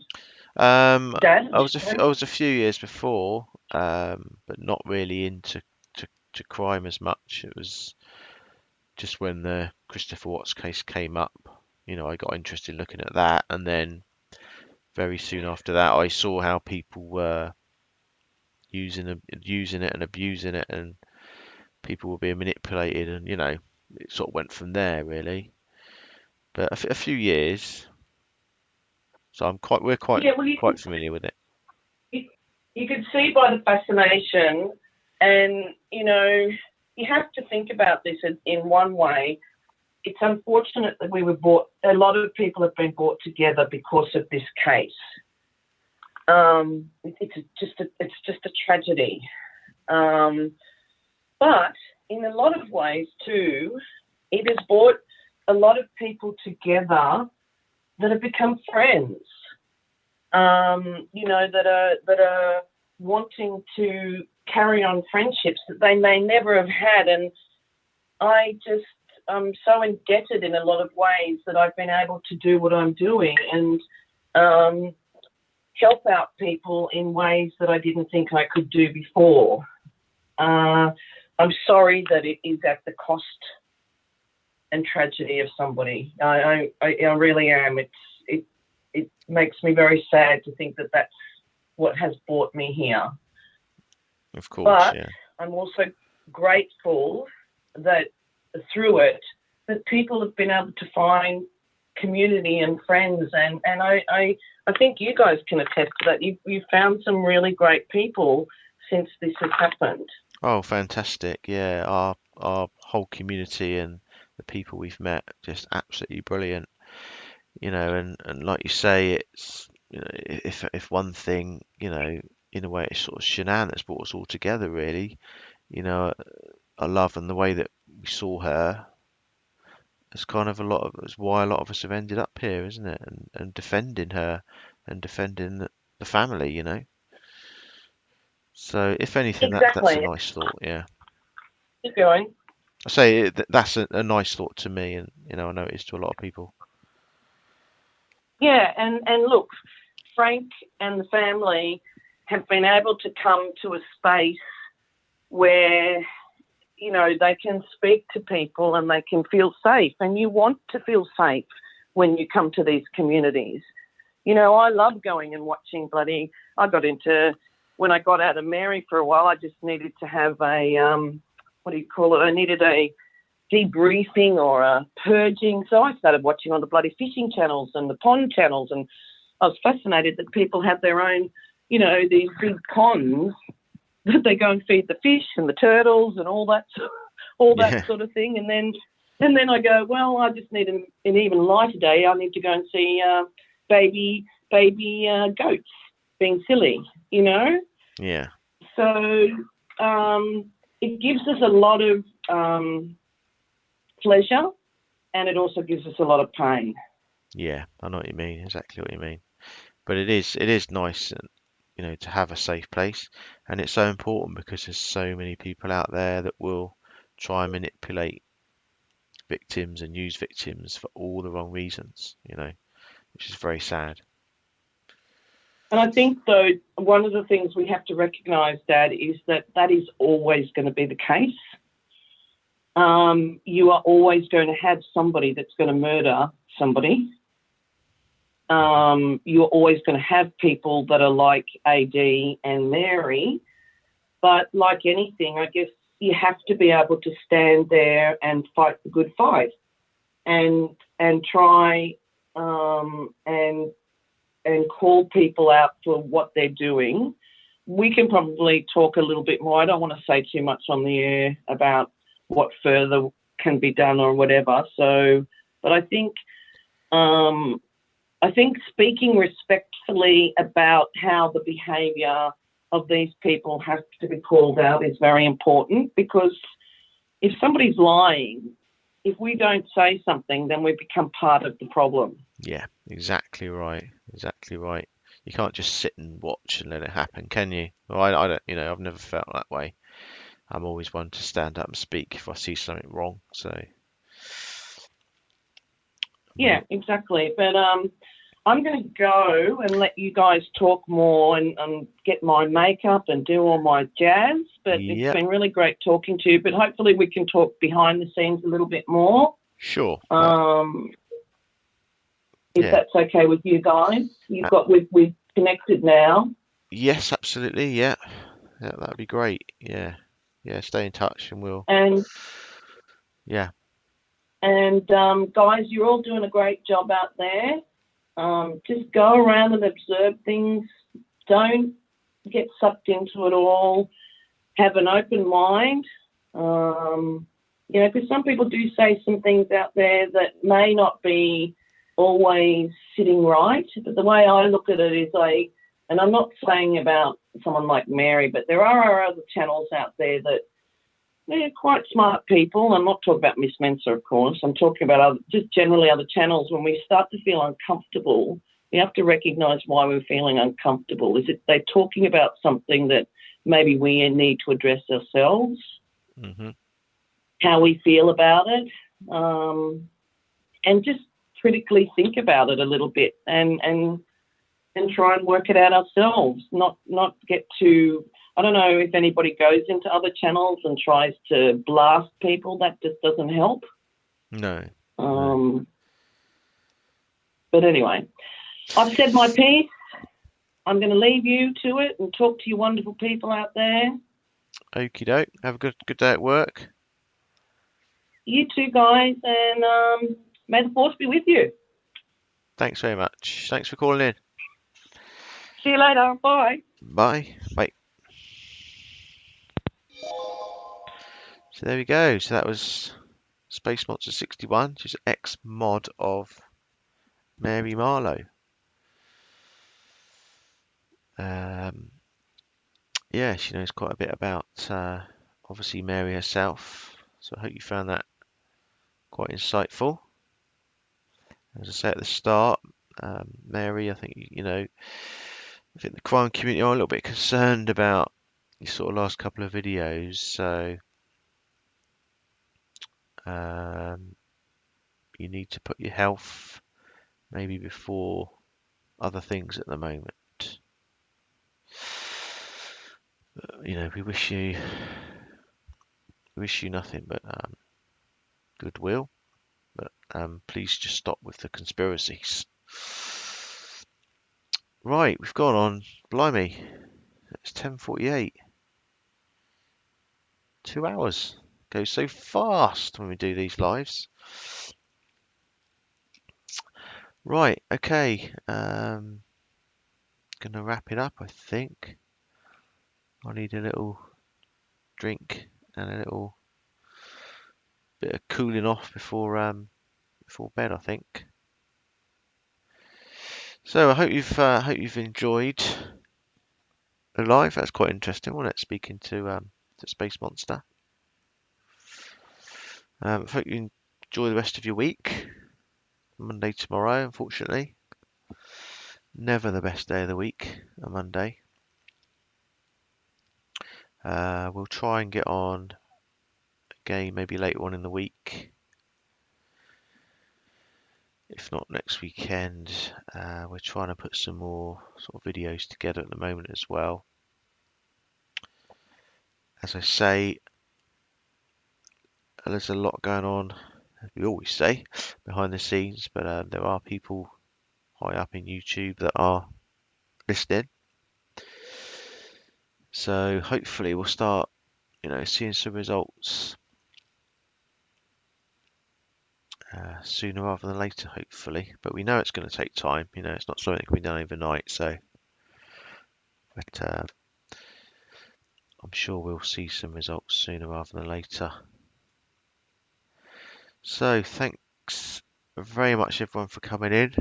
Dad? I was a few years before, but not really into crime as much. It was just when the Christopher Watts case came up, I got interested in looking at that, and then very soon after that, I saw how people were using it and abusing it, and people were being manipulated, and it sort of went from there, really. but a few years. So we're Yeah, well, quite familiar with it. you could see by the fascination, and you have to think about this in one way. It's unfortunate that we were brought. A lot of people have been brought together because of this case. It's just a tragedy. But in a lot of ways too, it has brought a lot of people together that have become friends. That are wanting to carry on friendships that they may never have had. And I'm so indebted in a lot of ways that I've been able to do what I'm doing and help out people in ways that I didn't think I could do before. I'm sorry that it is at the cost and tragedy of somebody. I really am. It makes me very sad to think that that's what has brought me here. Of course, but yeah. I'm also grateful that through it, that people have been able to find community and friends, and I think you guys can attest to that. You've found some really great people since this has happened. Oh, fantastic. Yeah, our whole community and the people we've met, just absolutely brilliant. And like you say, it's if one thing, in a way it's sort of Shanann that's brought us all together really. I love and the way that we saw her. It's kind of it's why a lot of us have ended up here, isn't it? And defending her and defending the family. So if anything, that's a Exactly. nice thought, yeah. Keep going. I say that's a nice thought to me, and I know it is to a lot of people. Yeah, and look, Frank and the family have been able to come to a space where they can speak to people and they can feel safe, and you want to feel safe when you come to these communities. I love going and watching when I got out of Mary for a while, I just needed to have I needed a debriefing or a purging. So I started watching on the bloody fishing channels and the pond channels, and I was fascinated that people have their own, these big ponds that they go and feed the fish and the turtles and all that sort of thing. And then I go, well, I just need an even lighter day. I need to go and see baby goats being silly, Yeah. So it gives us a lot of pleasure, and it also gives us a lot of pain. Yeah, I know what you mean, exactly what you mean. But it is nice, to have a safe place, and it's so important because there's so many people out there that will try and manipulate victims and use victims for all the wrong reasons, which is very sad. And I think, though, one of the things we have to recognise, Dad, is that is always going to be the case. You are always going to have somebody that's going to murder somebody. You're always going to have people that are like AD and Mary. But like anything, I guess you have to be able to stand there and fight the good fight and try and call people out for what they're doing. We can probably talk a little bit more. I don't want to say too much on the air about what further can be done or whatever. So, but I think speaking respectfully about how the behaviour of these people has to be called out is very important, because if somebody's lying, if we don't say something, then we become part of the problem. Yeah, exactly right. Exactly right. You can't just sit and watch and let it happen, can you? Well, I don't, I've never felt that way. I'm always one to stand up and speak if I see something wrong. So yeah, exactly. But I'm going to go and let you guys talk more and get my makeup and do all my jazz. But It's been really great talking to you. But hopefully we can talk behind the scenes a little bit more. Sure. If that's okay with you guys. We've connected now. Yes, absolutely. Yeah, that'd be great. Yeah, stay in touch and we'll. And Yeah. And guys, you're all doing a great job out there. Just go around and observe things. Don't get sucked into it all. Have an open mind. Because some people do say some things out there that may not be always sitting right. But the way I look at it is and I'm not saying about someone like Mary, but there are other channels out there that they're quite smart people. I'm not talking about Miss Mensa, of course. I'm talking about just generally other channels. When we start to feel uncomfortable, we have to recognise why we're feeling uncomfortable. Is it they're talking about something that maybe we need to address ourselves, how we feel about it, and just critically think about it a little bit and try and work it out ourselves, not get too... I don't know if anybody goes into other channels and tries to blast people. That just doesn't help. No. But anyway, I've said my piece. I'm going to leave you to it and talk to you wonderful people out there. Okie doke. Have a good day at work. You too, guys, and may the force be with you. Thanks very much. Thanks for calling in. See you later. Bye. Bye. Bye. So there we go. So that was Space Monster 61. She's an ex-mod of Mary Marlowe. Yeah, she knows quite a bit about obviously Mary herself. So I hope you found that quite insightful. As I say at the start, Mary, I think I think the crime community are a little bit concerned about these sort of last couple of videos. So you need to put your health maybe before other things at the moment. We wish you nothing but goodwill. But please just stop with the conspiracies. Right, we've gone on. Blimey, it's 10:48. 2 hours goes so fast when we do these lives. Right, okay. Gonna wrap it up, I think. I need a little drink and a little bit of cooling off before bed, I think. So I hope you've enjoyed the live. That's quite interesting, wasn't it? Speaking to Space Monster. Hope you enjoy the rest of your week. Monday tomorrow, unfortunately. Never the best day of the week, a Monday. We'll try and get on again maybe later on in the week. If not next weekend. We're trying to put some more sort of videos together at the moment as well. As I say, there's a lot going on, as we always say, behind the scenes, but there are people high up in YouTube that are listening. So hopefully we'll start, seeing some results sooner rather than later, hopefully. But we know it's going to take time. It's not something that can be done overnight. But I'm sure we'll see some results sooner rather than later. So thanks very much everyone for coming in.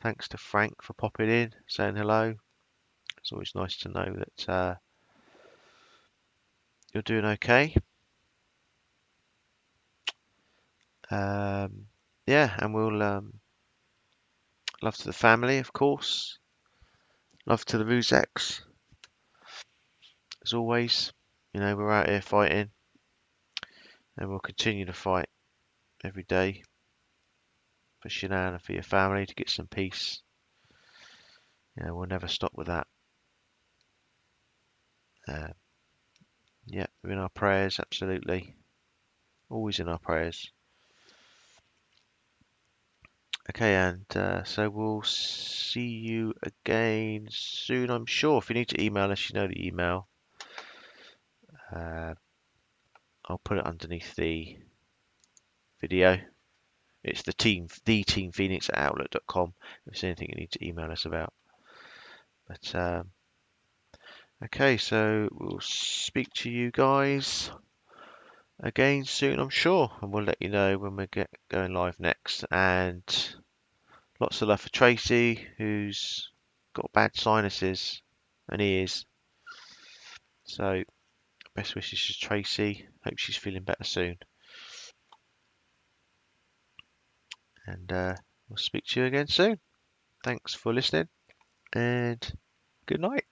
Thanks to Frank for popping in, saying hello. It's always nice to know that you're doing okay. Yeah, and we'll love to the family, of course. Love to the Rusex. As always, we're out here fighting, and we'll continue to fight every day for Shanann and for your family to get some peace. We'll never stop with that. Yeah, we're in our prayers, absolutely. Always in our prayers. Okay, and so we'll see you again soon, I'm sure. If you need to email us, you know the email. I'll put it underneath the video. It's the teamphoenix at outlook.com if there's anything you need to email us about. But okay, so we'll speak to you guys again soon, I'm sure, and we'll let you know when we get going live next. And lots of love for Tracy, who's got bad sinuses and ears. So best wishes to Tracy. Hope she's feeling better soon. And we'll speak to you again soon. Thanks for listening, and good night.